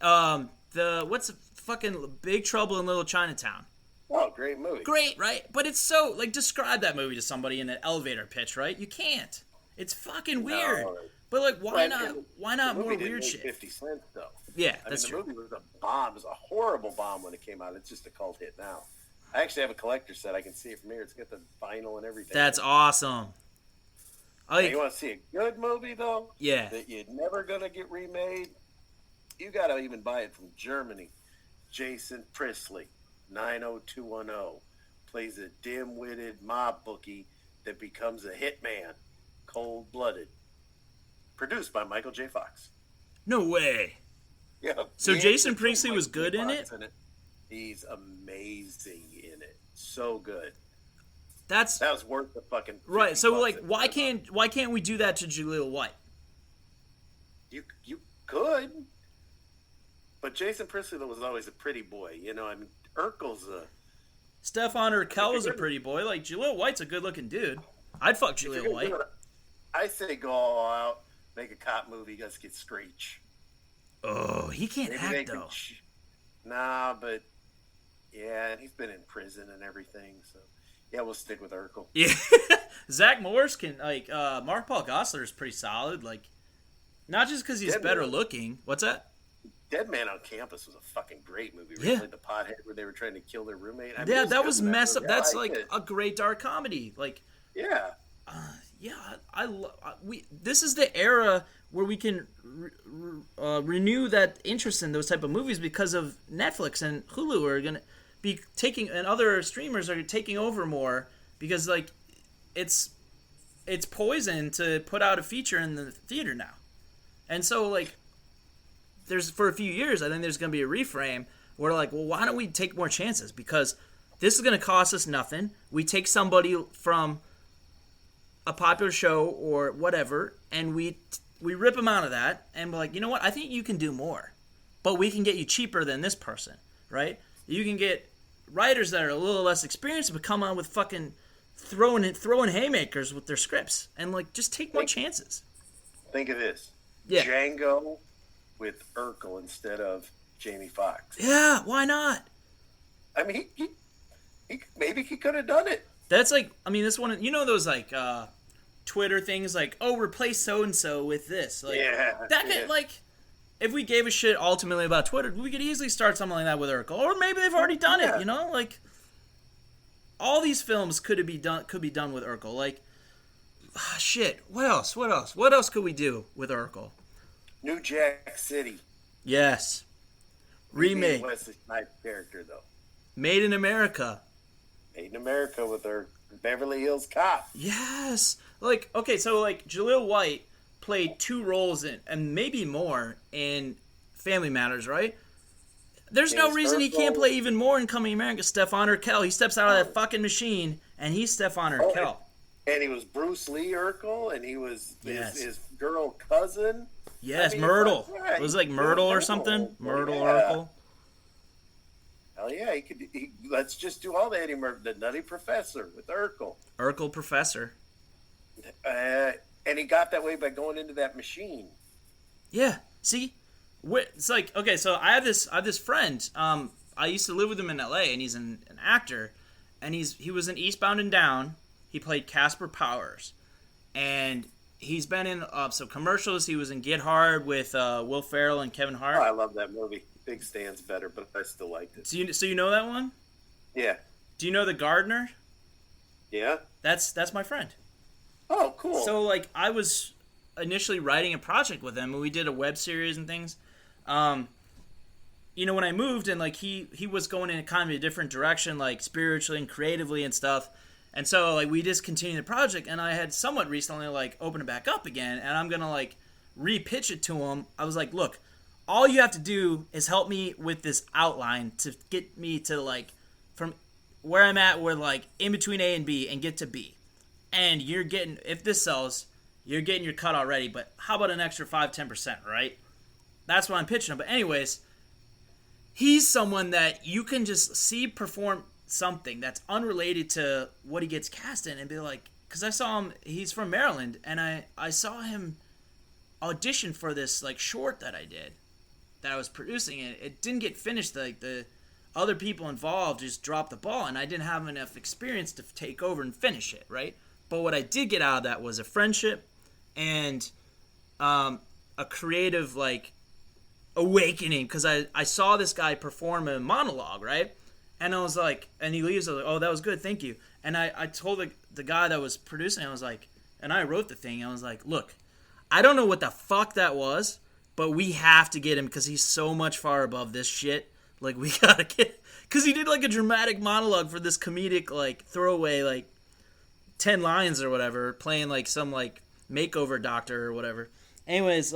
What's fucking Big Trouble in Little Chinatown? Oh, great movie. Great, right? But it's so, like, describe that movie to somebody in an elevator pitch, right? You can't. It's fucking weird. No. But, like, why not more weird shit? 50 cents, though. Yeah, that's true. The movie was a bomb. It was a horrible bomb when it came out. It's just a cult hit now. I actually have a collector's set. I can see it from here. It's got the vinyl and everything. That's awesome. You want to see a good movie, though? Yeah. That you're never going to get remade? You got to even buy it from Germany. Jason Priestley, 90210, plays a dim-witted mob bookie that becomes a hitman, cold-blooded. Produced by Michael J. Fox. No way. Yeah. So Jason Priestley was good in it? He's amazing in it. So good. That was worth the fucking right. So like, why can't we do that to Jaleel White? You could, but Jason Priestley was always a pretty boy. You know, I mean, Urkel's a. Stefan Urkel was a pretty boy. Like Jaleel White's a good-looking dude. I'd fuck Jaleel White. I say go all out, make a cop movie. Let's get Screech. Oh, he can't act though. Nah, but yeah, and he's been in prison and everything. So yeah, we'll stick with Urkel. Yeah, Zach Morris can Mark Paul Gosselaar is pretty solid. Like, not just because he's better looking. What's that? Dead Man on Campus was a fucking great movie. Really, the pothead where they were trying to kill their roommate. I mean, that was messed up. That's like a great dark comedy. Like, yeah. This is the era where we can renew that interest in those type of movies because of Netflix and Hulu are gonna be taking, and other streamers are taking over more because like it's poison to put out a feature in the theater now, and so like there's for a few years I think there's gonna be a reframe where like, well, why don't we take more chances because this is gonna cost us nothing. We take somebody from a popular show or whatever, and we rip them out of that, and we're like, you know what? I think you can do more, but we can get you cheaper than this person, right? You can get writers that are a little less experienced, but come on with fucking throwing haymakers with their scripts, and like just take more chances. Think of this, yeah. Django with Urkel instead of Jamie Foxx. Yeah, why not? I mean, he maybe he could have done it. That's like, I mean, this one, you know, those like Twitter things like, oh, replace so and so with this. Like, like, if we gave a shit ultimately about Twitter, we could easily start something like that with Urkel, or maybe they've already done it. You know, like all these films could be done with Urkel. Like, shit. What else? What else could we do with Urkel? New Jack City. Yes. Remake. Wesley Snipes character though. Made in America. Made in America with her Beverly Hills Cop. Yes. Like, okay, so, like, Jaleel White played 2 roles in, and maybe more, in Family Matters, right? There's no reason he can't play even more in Coming America. Stefan Urkel. He steps out of that fucking machine, and he's Stefan Urkel. And he was Bruce Lee Urkel, and he was his girl cousin. Yes, I mean, Myrtle. It was like Myrtle or something? Myrtle Urkel. Hell yeah, let's just do all that. The Nutty Professor with Urkel. Urkel Professor. And he got that way by going into that machine. Yeah. See? It's like, okay, so I have this friend. I used to live with him in LA, and he's an actor. And he was in Eastbound and Down. He played Casper Powers. And he's been in commercials. He was in Get Hard with Will Ferrell and Kevin Hart. Oh, I love that movie. Big Stan's better, but I still liked it. So you know that one? Yeah. Do you know The Gardener? Yeah. That's my friend. Oh, cool. So like I was initially writing a project with him, and we did a web series and things. You know, when I moved, and like he was going in kind of a different direction, like spiritually and creatively and stuff. And so like we discontinued the project, and I had somewhat recently like opened it back up again, and I'm gonna like re-pitch it to him. I was like, look. All you have to do is help me with this outline to get me to, like, from where I'm at, we're, like, in between A and B and get to B. And you're getting, if this sells, you're getting your cut already, but how about an extra 5-10%, right? That's what I'm pitching him. But anyways, he's someone that you can just see perform something that's unrelated to what he gets cast in and be like, because I saw him, he's from Maryland, and I saw him audition for this like short that I did, that I was producing, and it didn't get finished. Like the other people involved just dropped the ball, and I didn't have enough experience to take over and finish it, right? But what I did get out of that was a friendship and a creative like awakening, because I saw this guy perform a monologue, right? And I was like, and he leaves, I was like, oh, that was good, thank you. And I told the guy that was producing, I was like, and I wrote the thing, I was like, look, I don't know what the fuck that was, but we have to get him because he's so much far above this shit. Like, we gotta get, because he did like a dramatic monologue for this comedic, like, throwaway, like, 10 lines or whatever, playing like some like makeover doctor or whatever. Anyways,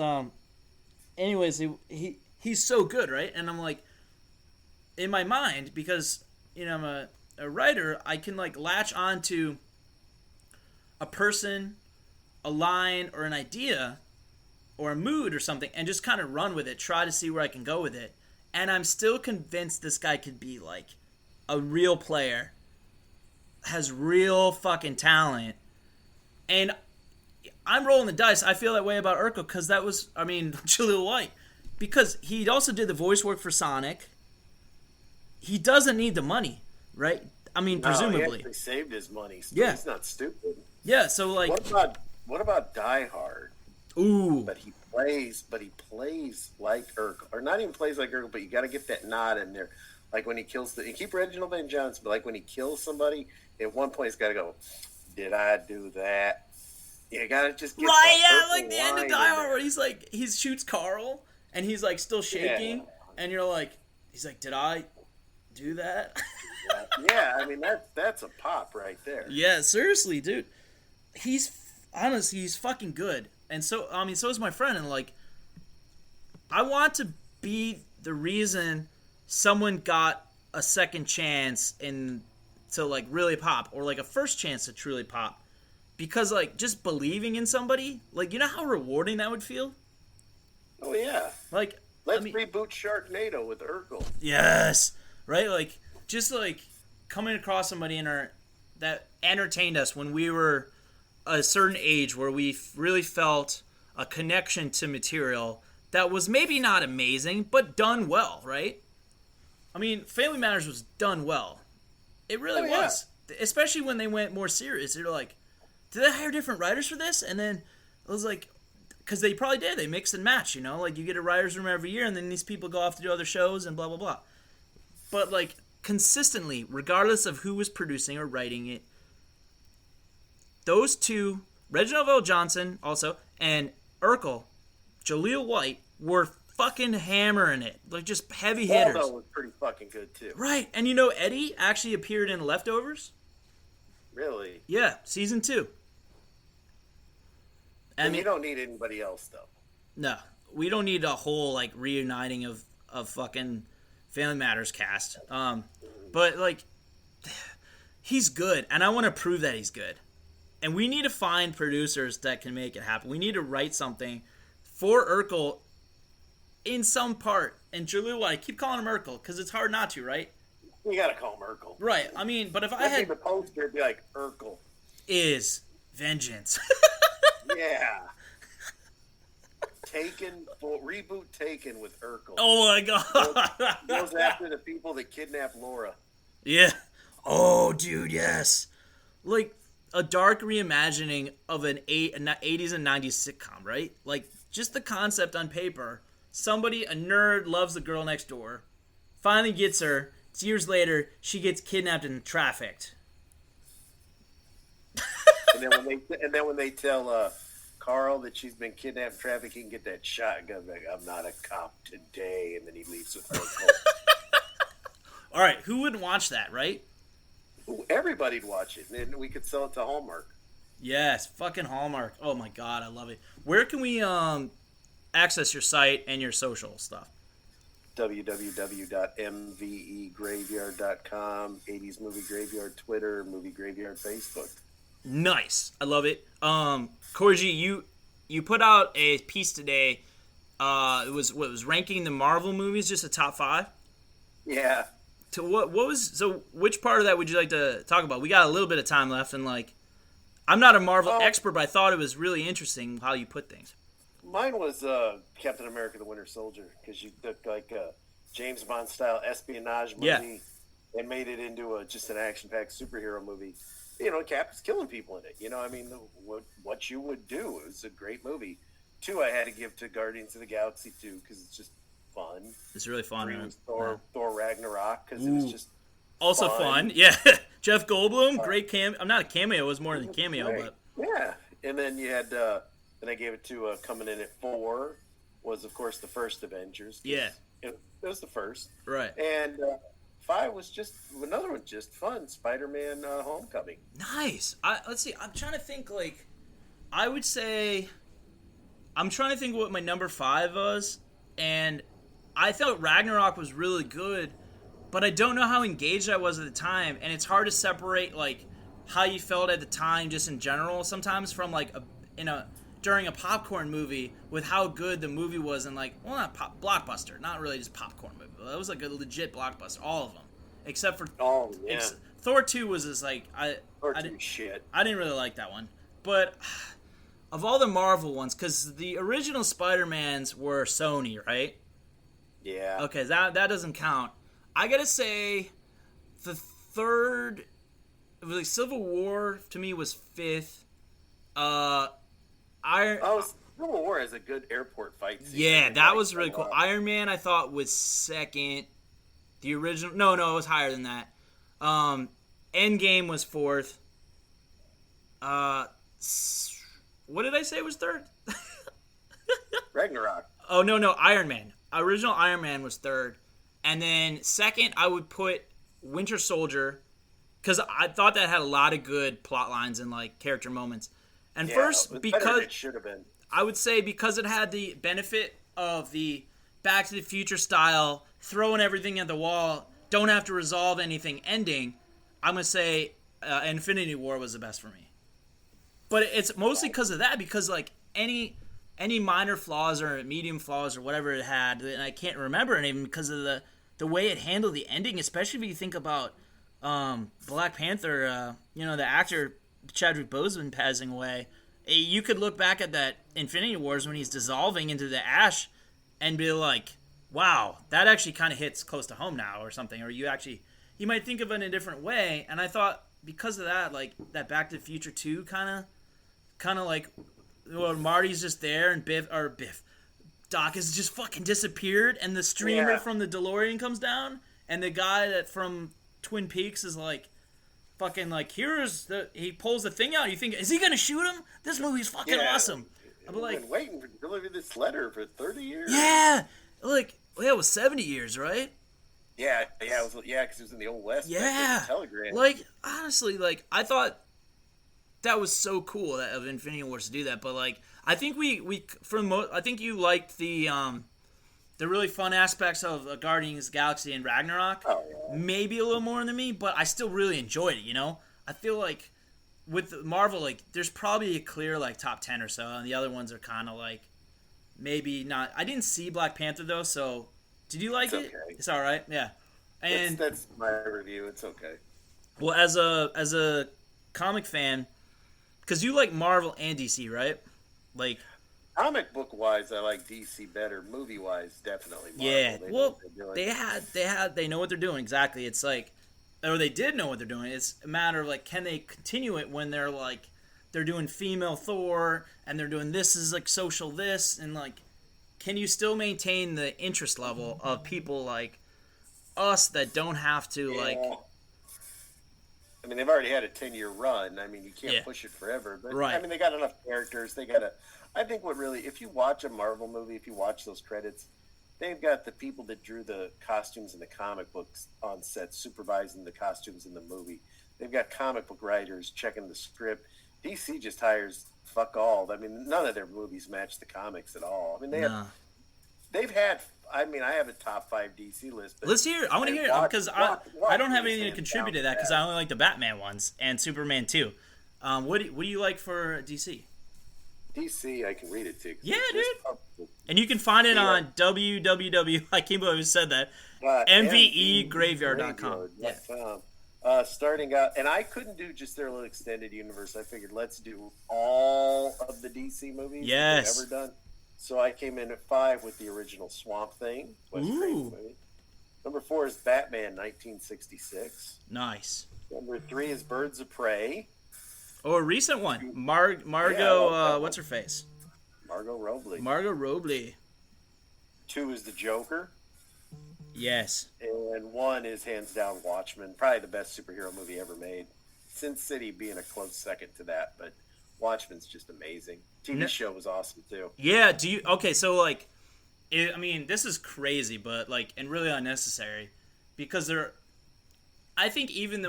he's so good, right? And I'm like, in my mind, because you know I'm a writer, I can like latch onto a person, a line, or an idea, or a mood or something, and just kind of run with it, try to see where I can go with it. And I'm still convinced this guy could be like a real player, has real fucking talent, and I'm rolling the dice. I feel that way about Urkel because that was, I mean, Jaleel White, because he also did the voice work for Sonic. He doesn't need the money, right? I mean, presumably. He actually saved his money. So yeah. He's not stupid. Yeah, so like... What about Die Hard? Ooh. But he plays like Urkel. Or not even plays like Urkel, but you got to get that nod in there. Like when he kills you keep Reginald Van Johnson, but like when he kills somebody, at one point he's got to go, did I do that? You got to just get right, yeah, like the end of Die Hard where he's like, he shoots Carl, and he's like still shaking, and you're like, he's like, did I do that? Yeah, I mean that's a pop right there. Yeah, seriously, dude. He's honestly, he's fucking good. And so I mean, so is my friend, and like I want to be the reason someone got a second chance to like really pop, or like a first chance to truly pop. Because like just believing in somebody, like you know how rewarding that would feel? Oh yeah. Like let's reboot Sharknado with Urkel. Yes. Right? Like just like coming across somebody that entertained us when we were a certain age where we really felt a connection to material that was maybe not amazing, but done well, right? I mean, Family Matters was done well. It really was. Especially when they went more serious. They're like, did they hire different writers for this? And then it was like, because they probably did. They mix and match, you know? Like, you get a writer's room every year, and then these people go off to do other shows and blah, blah, blah. But, like, consistently, regardless of who was producing or writing it, those two, Reginald Van Johnson also, and Urkel, Jaleel White, were fucking hammering it. Like, just heavy hitters. Waldo was pretty fucking good, too. Right. And you know Eddie actually appeared in Leftovers? Really? Yeah, season 2. I mean, you don't need anybody else, though. No. We don't need a whole, like, reuniting of fucking Family Matters cast. But, like, he's good, and I want to prove that he's good. And we need to find producers that can make it happen. We need to write something for Urkel in some part. And Jaleel White, keep calling him Urkel, because it's hard not to, right? You gotta call him Urkel. Right. I mean, but if I had... the poster, it'd be like, Urkel is vengeance. Yeah. Reboot Taken with Urkel. Oh my god. Goes after the people that kidnapped Laura. Yeah. Oh, dude, yes. Like a dark reimagining of an 80s and 90s sitcom, right? Like just the concept on paper. Somebody, a nerd, loves the girl next door. Finally gets her. It's years later, she gets kidnapped and trafficked. And then when they tell Carl that she's been kidnapped and trafficked, he can get that shotgun back. I'm not a cop today, and then he leaves with Urkel. All right, who wouldn't watch that, right? Everybody'd watch it, and we could sell it to Hallmark. Yes, fucking Hallmark. Oh my god, I love it. Where can we access your site and your social stuff? www.mvegraveyard.com, 80s Movie Graveyard Twitter, Movie Graveyard Facebook. Nice. I love it. Corey G, you put out a piece today. It was ranking the Marvel movies, just a top 5? Yeah. To what was so? Which part of that would you like to talk about? We got a little bit of time left, and like, I'm not a Marvel Oh, expert, but I thought it was really interesting how you put things. mine was Captain America: The Winter Soldier, because you took like a James Bond style espionage Yeah, movie and made it into just an action packed superhero movie. You know, Cap is killing people in it. You know, I mean, what you would do. It was a great movie. Two, I had to give to Guardians of the Galaxy 2 because it's just fun. it's really fun. Three Man. was Thor Ragnarok because it was Ooh, just also fun. fun. Yeah, Jeff Goldblum, Uh, great cam. I'm not a cameo. It was more than a cameo, Right. but Yeah. And then you had, then I gave it to coming in at four was, of course, the first Avengers. yeah, It was the first. right. And five was just another one, just fun Spider Man Homecoming. Nice. Let's see. I'm trying to think. Like, I would say, I'm trying to think what my number 5 was, and I thought Ragnarok was really good, but I don't know how engaged I was at the time, and it's hard to separate like how you felt at the time, just in general, sometimes from like during a popcorn movie with how good the movie was, and like, well, not blockbuster, not really just popcorn movie. That was like a legit blockbuster, all of them, except for Oh, yeah. Thor 2 was just like Or I two didn't shit. I didn't really like that one, but of all the Marvel ones, because the original Spider-Mans were Sony, right? Yeah. Okay, that doesn't count. I gotta say, the third, it was like Civil War to me was 5th. Iron, Oh, Civil War has a good airport fight scene. yeah, I that like was really a cool. lot. Iron Man I thought was 2nd. The original, no, it was higher than that. Endgame was 4th. What did I say was 3rd? Ragnarok. Oh no, Iron Man. Original Iron Man was 3rd, and then 2nd I would put Winter Soldier, because I thought that had a lot of good plot lines and like character moments. And Yeah, first, it was better than because it should have been. I would say because it had the benefit of the Back to the Future style, throwing everything at the wall, don't have to resolve anything ending, I'm gonna say Infinity War was the best for me. But it's mostly because of that, because like any minor flaws or medium flaws or whatever it had, and I can't remember it even because of the way it handled the ending, especially if you think about Black Panther, the actor Chadwick Boseman passing away. You could look back at that Infinity Wars when he's dissolving into the ash and be like, wow, that actually kind of hits close to home now or something, or you might think of it in a different way. And I thought because of that, like that Back to the Future 2 kind of like, well, Marty's just there and Doc has just fucking disappeared, and the streamer from the DeLorean comes down, and the guy that from Twin Peaks is like, fucking like, he pulls the thing out. You think, is he gonna shoot him? This movie's fucking awesome. I'm We've like, been waiting to deliver this letter for 30 years. yeah, like, well, yeah, it was 70 years, right? Yeah, because it was in the Old West. Yeah, Telegram. like honestly, like I thought that was so cool of Infinity Wars to do that, but like I think I think you liked the really fun aspects of Guardians of the Galaxy and Ragnarok, Oh, yeah. maybe a little more than me, but I still really enjoyed it. I feel like with Marvel, like there's probably a clear like top 10 or so, and the other ones are kind of like maybe not. I didn't see Black Panther though, so did you like it? Okay. It's all right, yeah. And That's my review. It's okay. well, as a comic fan, because you like Marvel and DC, right? Like, Comic book wise, I like DC better. Movie wise, definitely Marvel. yeah. They know Well, what they're doing. they know what they're doing exactly. It's like, or they did know what they're doing. It's a matter of like, can they continue it when they're doing female Thor and they're doing this is like social this, and like, can you still maintain the interest level of people like us that don't have to like. I mean, they've already had a 10-year run. I mean, you can't Yeah. push it forever. But Right. I mean, they got enough characters. I think what really, if you watch a Marvel movie, if you watch those credits, they've got the people that drew the costumes in the comic books on set supervising the costumes in the movie. They've got comic book writers checking the script. DC just hires fuck all. I mean, none of their movies match the comics at all. I mean, they've had. I mean, I have a top 5 DC list. But Let's hear it. I want to hear it because I don't have anything to hands contribute to down that because I only like the Batman ones and Superman 2. What do you like for DC? DC, I can read it to you. 'Cause Yeah, it's dude. just And you can find it Yeah. on www. I can't believe I just said that. MVEgraveyard.com. Yeah. Starting out, and I couldn't do just their little extended universe. I figured let's do all of the DC movies Yes. they've ever done. So I came in at 5 with the original Swamp Thing. Wes Craven movie. Number 4 is Batman 1966. Nice. Number 3 is Birds of Prey. Oh, a recent one. Margot, what's her face? Margot Robbie. Margot Robbie. 2 is The Joker. Yes. And 1 is hands down Watchmen. Probably the best superhero movie ever made. Sin City being a close second to that, but Watchmen's just amazing. TV show was awesome too. Yeah, okay, so like I mean, this is crazy, but like, and really unnecessary, because I think even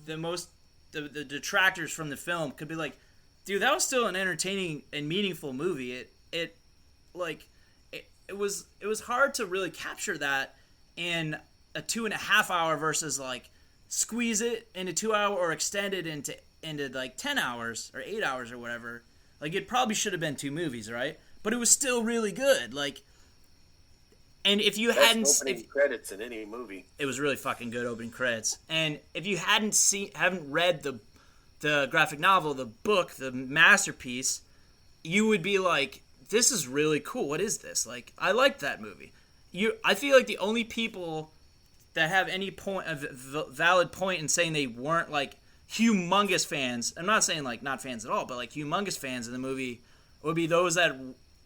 the detractors from the film could be like, dude, that was still an entertaining and meaningful movie. It was hard to really capture that in a 2.5 hour versus like squeeze it into 2 hour or extend it into like 10 hours or 8 hours or whatever. Like, it probably should have been 2 movies, right? But it was still really good. Like, and if you hadn't opening credits in any movie, it was really fucking good opening credits. And if you haven't read the graphic novel, the book, the masterpiece, you would be like, this is really cool. What is this? Like, I liked that movie. I feel like the only people that have any valid point in saying they weren't like humongous fans, I'm not saying like not fans at all, but like humongous fans of the movie, would be those that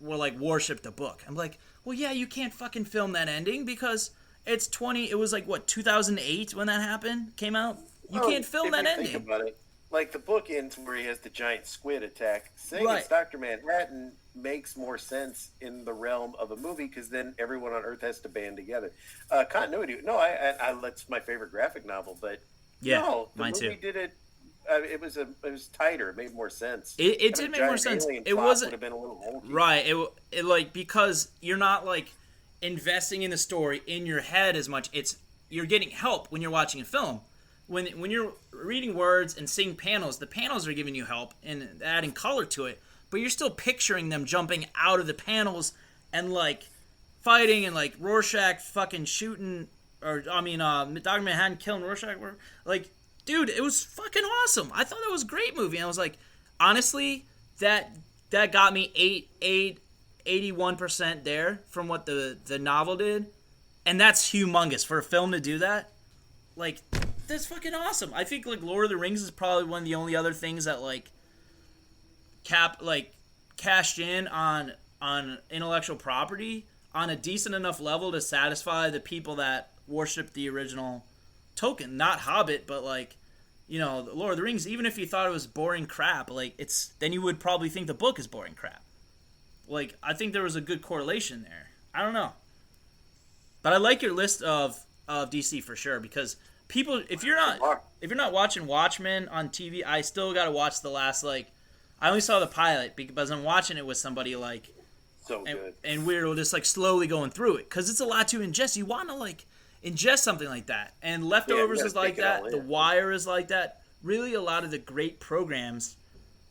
were like worship the book. I'm like, well, yeah, you can't fucking film that ending because it was like what, 2008 when that came out. You can't film that ending. Think about it. Like, the book ends where he has the giant squid attack. Saying Right. it's Dr. Manhattan makes more sense in the realm of a movie because then everyone on Earth has to band together. Continuity. No, that's my favorite graphic novel, but Yeah, no, the mine movie too. did it. It was tighter. It made more sense. It did make more sense. It wasn't would have been a little hokey. right. It like, because you're not like investing in the story in your head as much. You're getting help when you're watching a film. When you're reading words and seeing panels, the panels are giving you help and adding color to it. But you're still picturing them jumping out of the panels and like fighting, and like Rorschach fucking shooting, or I mean, Dr. Manhattan killing Rorschach. Like, dude, it was fucking awesome. I thought that was a great movie. And I was like, honestly, that got me 81% there from what the novel did, and that's humongous for a film to do that. Like, that's fucking awesome. I think like Lord of the Rings is probably one of the only other things that like cashed in on intellectual property on a decent enough level to satisfy the people that worship the original Tolkien. Not Hobbit, but like, you know, the Lord of the Rings. Even if you thought it was boring crap, like, then you would probably think the book is boring crap. Like, I think there was a good correlation there. I don't know, but I like your list of DC for sure, because people, if you're not watching Watchmen on TV, I still gotta watch the last, like, I only saw the pilot because I'm watching it with somebody, like, So good. and we're just like slowly going through it because it's a lot to ingest. You want to like ingest something like that, and Leftovers is like that. The Wire is like that. Really, a lot of the great programs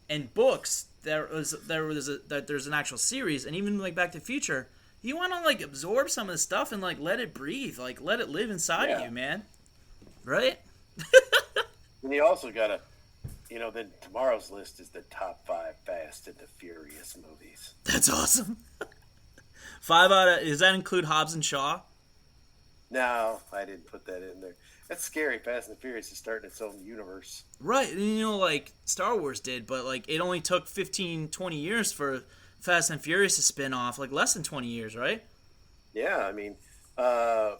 and books there's an actual series, and even like Back to the Future. You want to like absorb some of the stuff and like let it breathe, like let it live inside of you, man. Right? And you also gotta, then tomorrow's list is the top 5 Fast and the Furious movies. That's awesome. 5 out of, does that include Hobbs and Shaw? No, I didn't put that in there. That's scary. Fast and the Furious is starting its own universe. Right. And like Star Wars did, but like it only took 15, 20 years for Fast and Furious to spin off, like less than 20 years, right? Yeah, I mean, the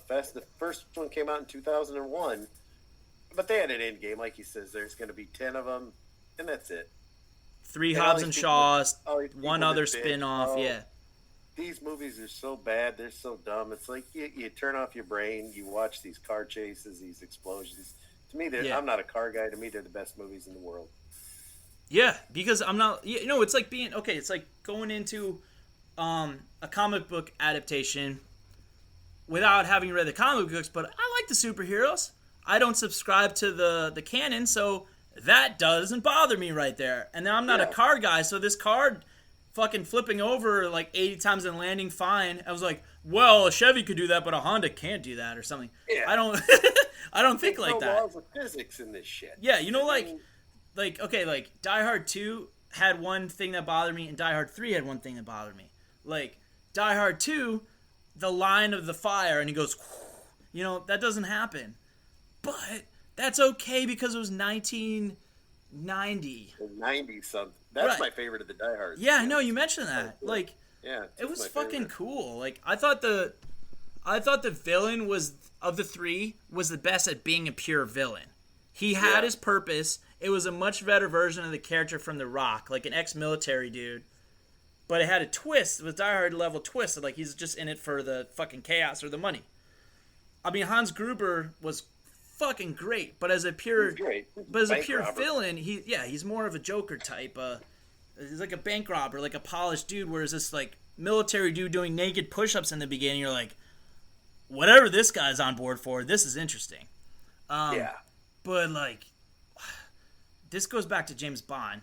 first one came out in 2001, but they had an end game, like he says. There's going to be 10 of them, and that's it. 3 And Hobbs and Shaws, one other that bitch, spin-off, yeah. These movies are so bad, they're so dumb. It's like you turn off your brain, you watch these car chases, these explosions. To me, I'm not a car guy. To me, they're the best movies in the world. Yeah, because I'm not, it's like it's like going into a comic book adaptation without having read the comic books, but I like the superheroes. I don't subscribe to the canon, so that doesn't bother me right there. And then I'm not a car guy, so this car fucking flipping over like 80 times and landing fine. I was like, well, a Chevy could do that, but a Honda can't do that or something. Yeah. I don't I don't think There's like no that. laws of physics in this shit. Yeah, you know, I mean, okay, like Die Hard 2 had one thing that bothered me, and Die Hard 3 had one thing that bothered me. Like Die Hard 2, the line of the fire, and he goes, you know, that doesn't happen. But that's okay because it was 1990. 90 something. That's Right. my favorite of the Die Hard. Yeah, I know you mentioned that. Like, yeah, it was my fucking favorite. cool. Like, I thought the villain was of the three was the best at being a pure villain. He had his purpose. It was a much better version of the character from The Rock, like an ex-military dude. But it had a twist, it was Die Hard level twist. Like, he's just in it for the fucking chaos or the money. I mean, Hans Gruber was fucking great, but as a pure villain, he's more of a Joker type. He's like a bank robber, like a polished dude, whereas this like military dude doing naked push-ups in the beginning, you're like, whatever this guy's on board for, this is interesting. But like, this goes back to James Bond.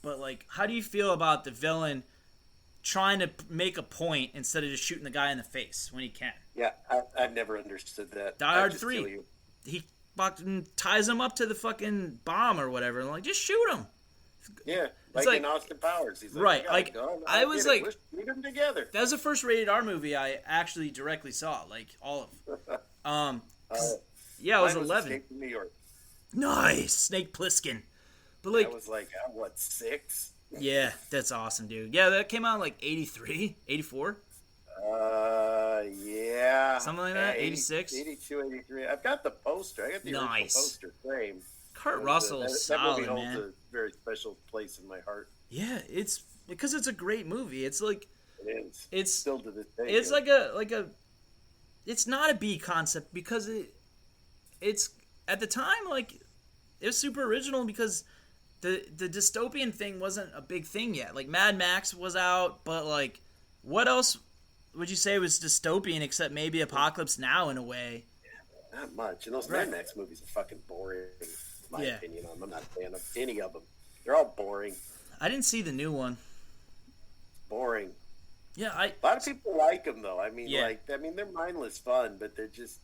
But like, how do you feel about the villain trying to make a point instead of just shooting the guy in the face when he can? Yeah, I've never understood that. Die Hard 3, he fucking ties him up to the fucking bomb or whatever, and like, just shoot him. Yeah, It's like in Austin Powers. He's like, right, like, I was like, let's shoot them together. That was the first rated R movie I actually directly saw, like all of. Yeah, I was 11. Escape from New York. Nice, Snake Plissken. But like, I was like, what, 6? Yeah, that's awesome, dude. Yeah, that came out in like 83, 84. Yeah. Something like that, 86. 82, 83. I've got the poster. I got the original poster frame. Kurt Russell is solid, that movie man. holds a very special place in my heart. Yeah, it's because it's a great movie. It's like it is. It's still to this day. It's like a. It's not a B concept because it's at the time like it was super original because the dystopian thing wasn't a big thing yet. Like Mad Max was out, but like what else would you say was dystopian except maybe Apocalypse Now in a way? Yeah, not much. And those Mad Max movies are fucking boring. In my opinion on them. I'm not a fan of any of them. They're all boring. I didn't see the new one. Boring. Yeah, a lot of people like them though. I mean, they're mindless fun, but they're just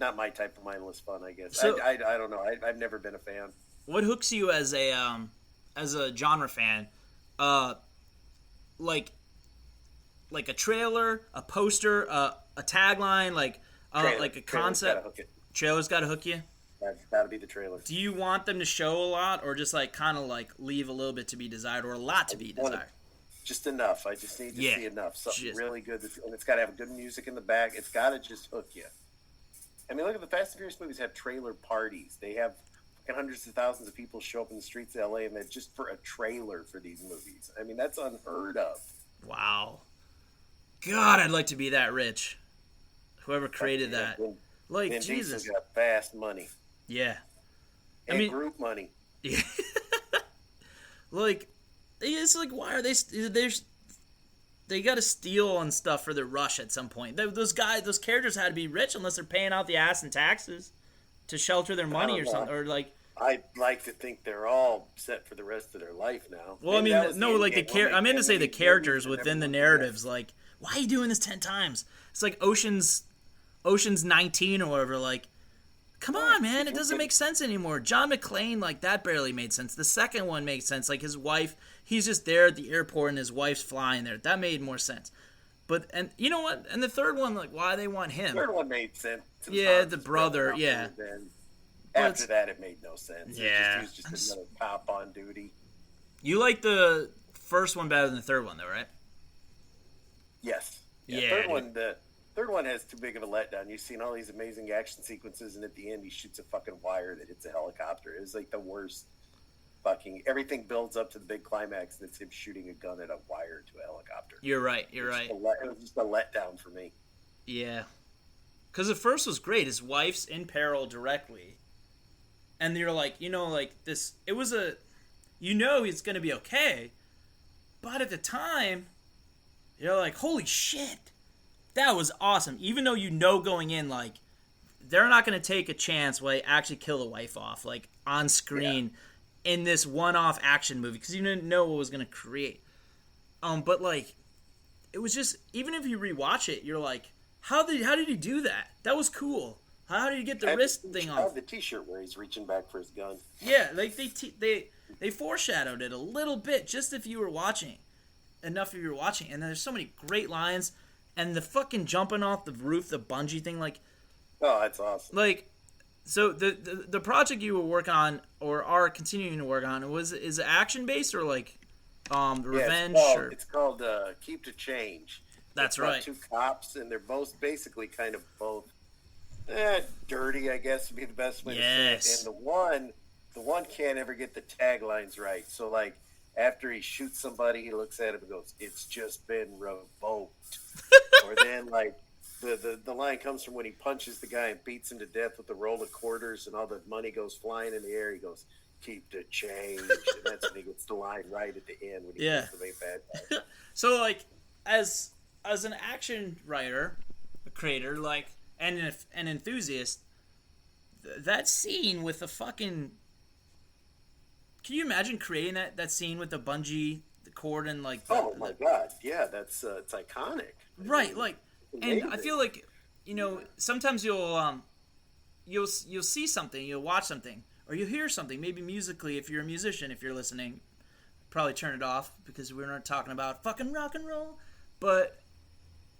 not my type of mindless fun. I guess. So, I don't know. I've never been a fan. What hooks you as a genre fan? Like a trailer, a poster, a tagline, like a concept. Trailer's got to hook you. That's got to be the trailer. Do you want them to show a lot, or just like kind of like leave a little bit to be desired, or a lot to be desired? Just enough. I just need to see enough. Something really good, and it's got to have good music in the back. It's got to just hook you. I mean, look at the Fast and Furious movies. Have trailer parties. They have hundreds of thousands of people show up in the streets of LA, and that's just for a trailer for these movies. I mean, that's unheard of. Wow. God, I'd like to be that rich. Whoever created that. Like, Vin Jesus. Diesel's got fast money. Yeah. And group money. Yeah. Like, it's like, why are they got to steal on stuff for the rush at some point. Those characters had to be rich unless they're paying out the ass in taxes to shelter their money or something. Or like, I'd like to think they're all set for the rest of their life now. Well, maybe I mean, no, like I meant to say the characters within the narratives. Like, why are you doing this 10 times? It's like Ocean's 19 or whatever. Like, come on, man, it doesn't make sense anymore. John McClane, like, that barely made sense. The second one makes sense. Like, his wife, he's just there at the airport and his wife's flying there. That made more sense. But, and you know what? And the third one, like, why they want him? The third one made sense. Yeah, the brother, yeah. After that, it made no sense. Yeah. He was just another cop on duty. You like the first one better than the third one, though, right? Yes. Yeah. The third one has too big of a letdown. You've seen all these amazing action sequences, and at the end, he shoots a fucking wire that hits a helicopter. It was like the worst fucking. Everything builds up to the big climax, and it's him shooting a gun at a wire to a helicopter. You're right. It was just a letdown for me. Yeah. Because the first was great. His wife's in peril directly. And you're like, like this, it was it's going to be okay. But at the time, you're like, holy shit, that was awesome. Even though going in, like, they're not going to take a chance where they actually kill the wife off, like, on screen in this one-off action movie. Because you didn't know what was going to create. But like, it was just, even if you rewatch it, you're like, how did he do that? That was cool. How did he get the wrist thing I off? have the T-shirt where he's reaching back for his gun. Yeah, like they foreshadowed it a little bit, just if you were watching, enough if you were watching. And then there's so many great lines, and the fucking jumping off the roof, the bungee thing, like, oh, that's awesome. Like, so the project you were working on or are continuing to work on is it action based or like Revenge? It's called Keep to Change. That's it's about right. Two cops, and they're both basically kind of both dirty, I guess would be the best way to say it. And the one can't ever get the taglines right. So like after he shoots somebody, he looks at him and goes, "It's just been revoked." Or then like the line comes from when he punches the guy and beats him to death with a roll of quarters, and all the money goes flying in the air. He goes, "Keep the change," and that's when he gets the line right at the end when he gets the main bad guy. So like as an action writer, a creator, like and an enthusiast, that scene with the fucking. Can you imagine creating that scene with the bungee, the cord, and like? Oh my god! Yeah, that's it's iconic. Right, like, and I feel like, sometimes you'll see something, you'll watch something, or you'll hear something, maybe musically. If you're a musician, if you're listening, probably turn it off because we're not talking about fucking rock and roll. But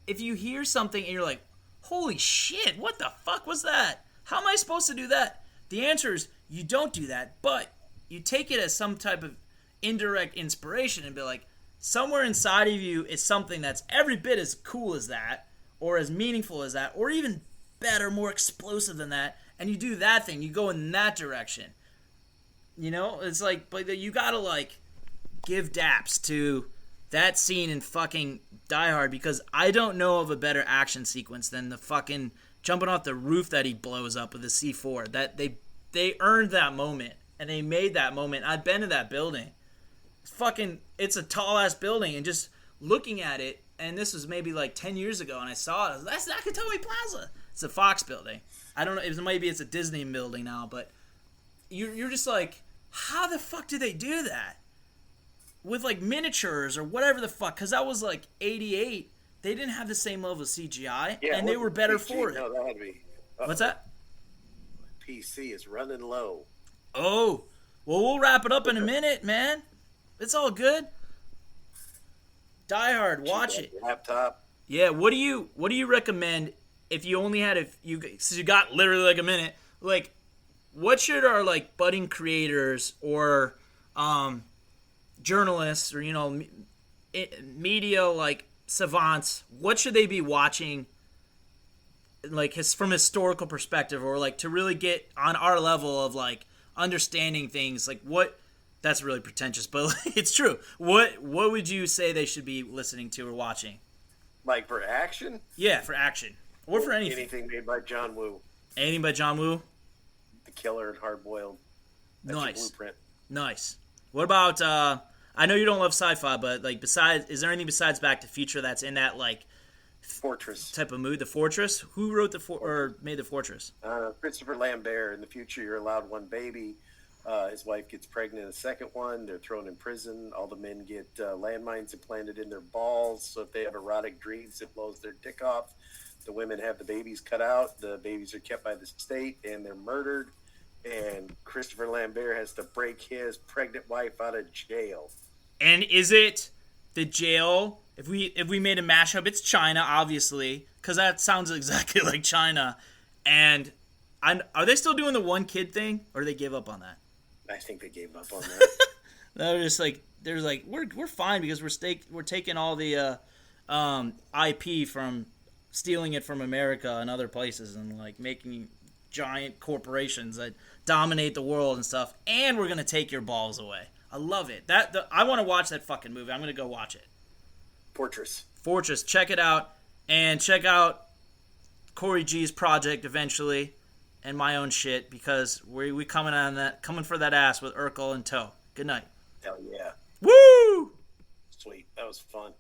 if you hear something and you're like, "Holy shit! What the fuck was that? How am I supposed to do that?" The answer is you don't do that, but you take it as some type of indirect inspiration and be like, somewhere inside of you is something that's every bit as cool as that, or as meaningful as that, or even better, more explosive than that, and you do that thing, you go in that direction. It's like, but you gotta like give daps to that scene in fucking Die Hard, because I don't know of a better action sequence than the fucking jumping off the roof that he blows up with the C4. That they earned that moment. And they made that moment. I've been to that building. It's a tall ass building, and just looking at it, and this was maybe like 10 years ago, and I saw it. I was like, that's Nakatomi Plaza. It's a Fox building. I don't know. Maybe it's a Disney building now, but you're just like, how the fuck did they do that? With like miniatures or whatever the fuck, because that was like 88. They didn't have the same level of CGI, and they were better for it. No, that had to be. What's that? PC is running low. Oh, well, we'll wrap it up in a minute, man. It's all good. Die Hard, watch it. Laptop. Yeah, what do you recommend if you only had since you got literally like a minute? Like, what should our like budding creators or journalists or media like savants, what should they be watching? Like from a historical perspective, or like to really get on our level of like understanding things, like what. That's really pretentious, but it's true. What would you say they should be listening to or watching? Like for action? Yeah, for action. Or for anything. Anything made by John Woo. Anything by John Woo? The Killer and Hard Boiled. That's nice. Your blueprint. Nice. What about I know you don't love sci-fi, but like is there anything besides Back to the Future that's in that like Fortress type of mood? The Fortress? Who wrote or made the Fortress? Christopher Lambert. In the future, you're allowed one baby. His wife gets pregnant, a second one. They're thrown in prison. All the men get landmines implanted in their balls. So if they have erotic dreams, it blows their dick off. The women have the babies cut out. The babies are kept by the state, and they're murdered. And Christopher Lambert has to break his pregnant wife out of jail. And is it the jail? If we made a mashup, it's China, obviously, because that sounds exactly like China. And are they still doing the one kid thing, or they give up on that? I think they gave up on that. They're just like we're fine because we're taking all the IP from stealing it from America and other places and like making giant corporations that dominate the world and stuff, and we're gonna take your balls away. I love it. I want to watch that fucking movie. I'm gonna go watch it. Fortress. Check it out, and check out Corey G's project eventually. And my own shit, because we coming for that ass with Urkel in tow. Good night. Hell yeah. Woo! Sweet. That was fun.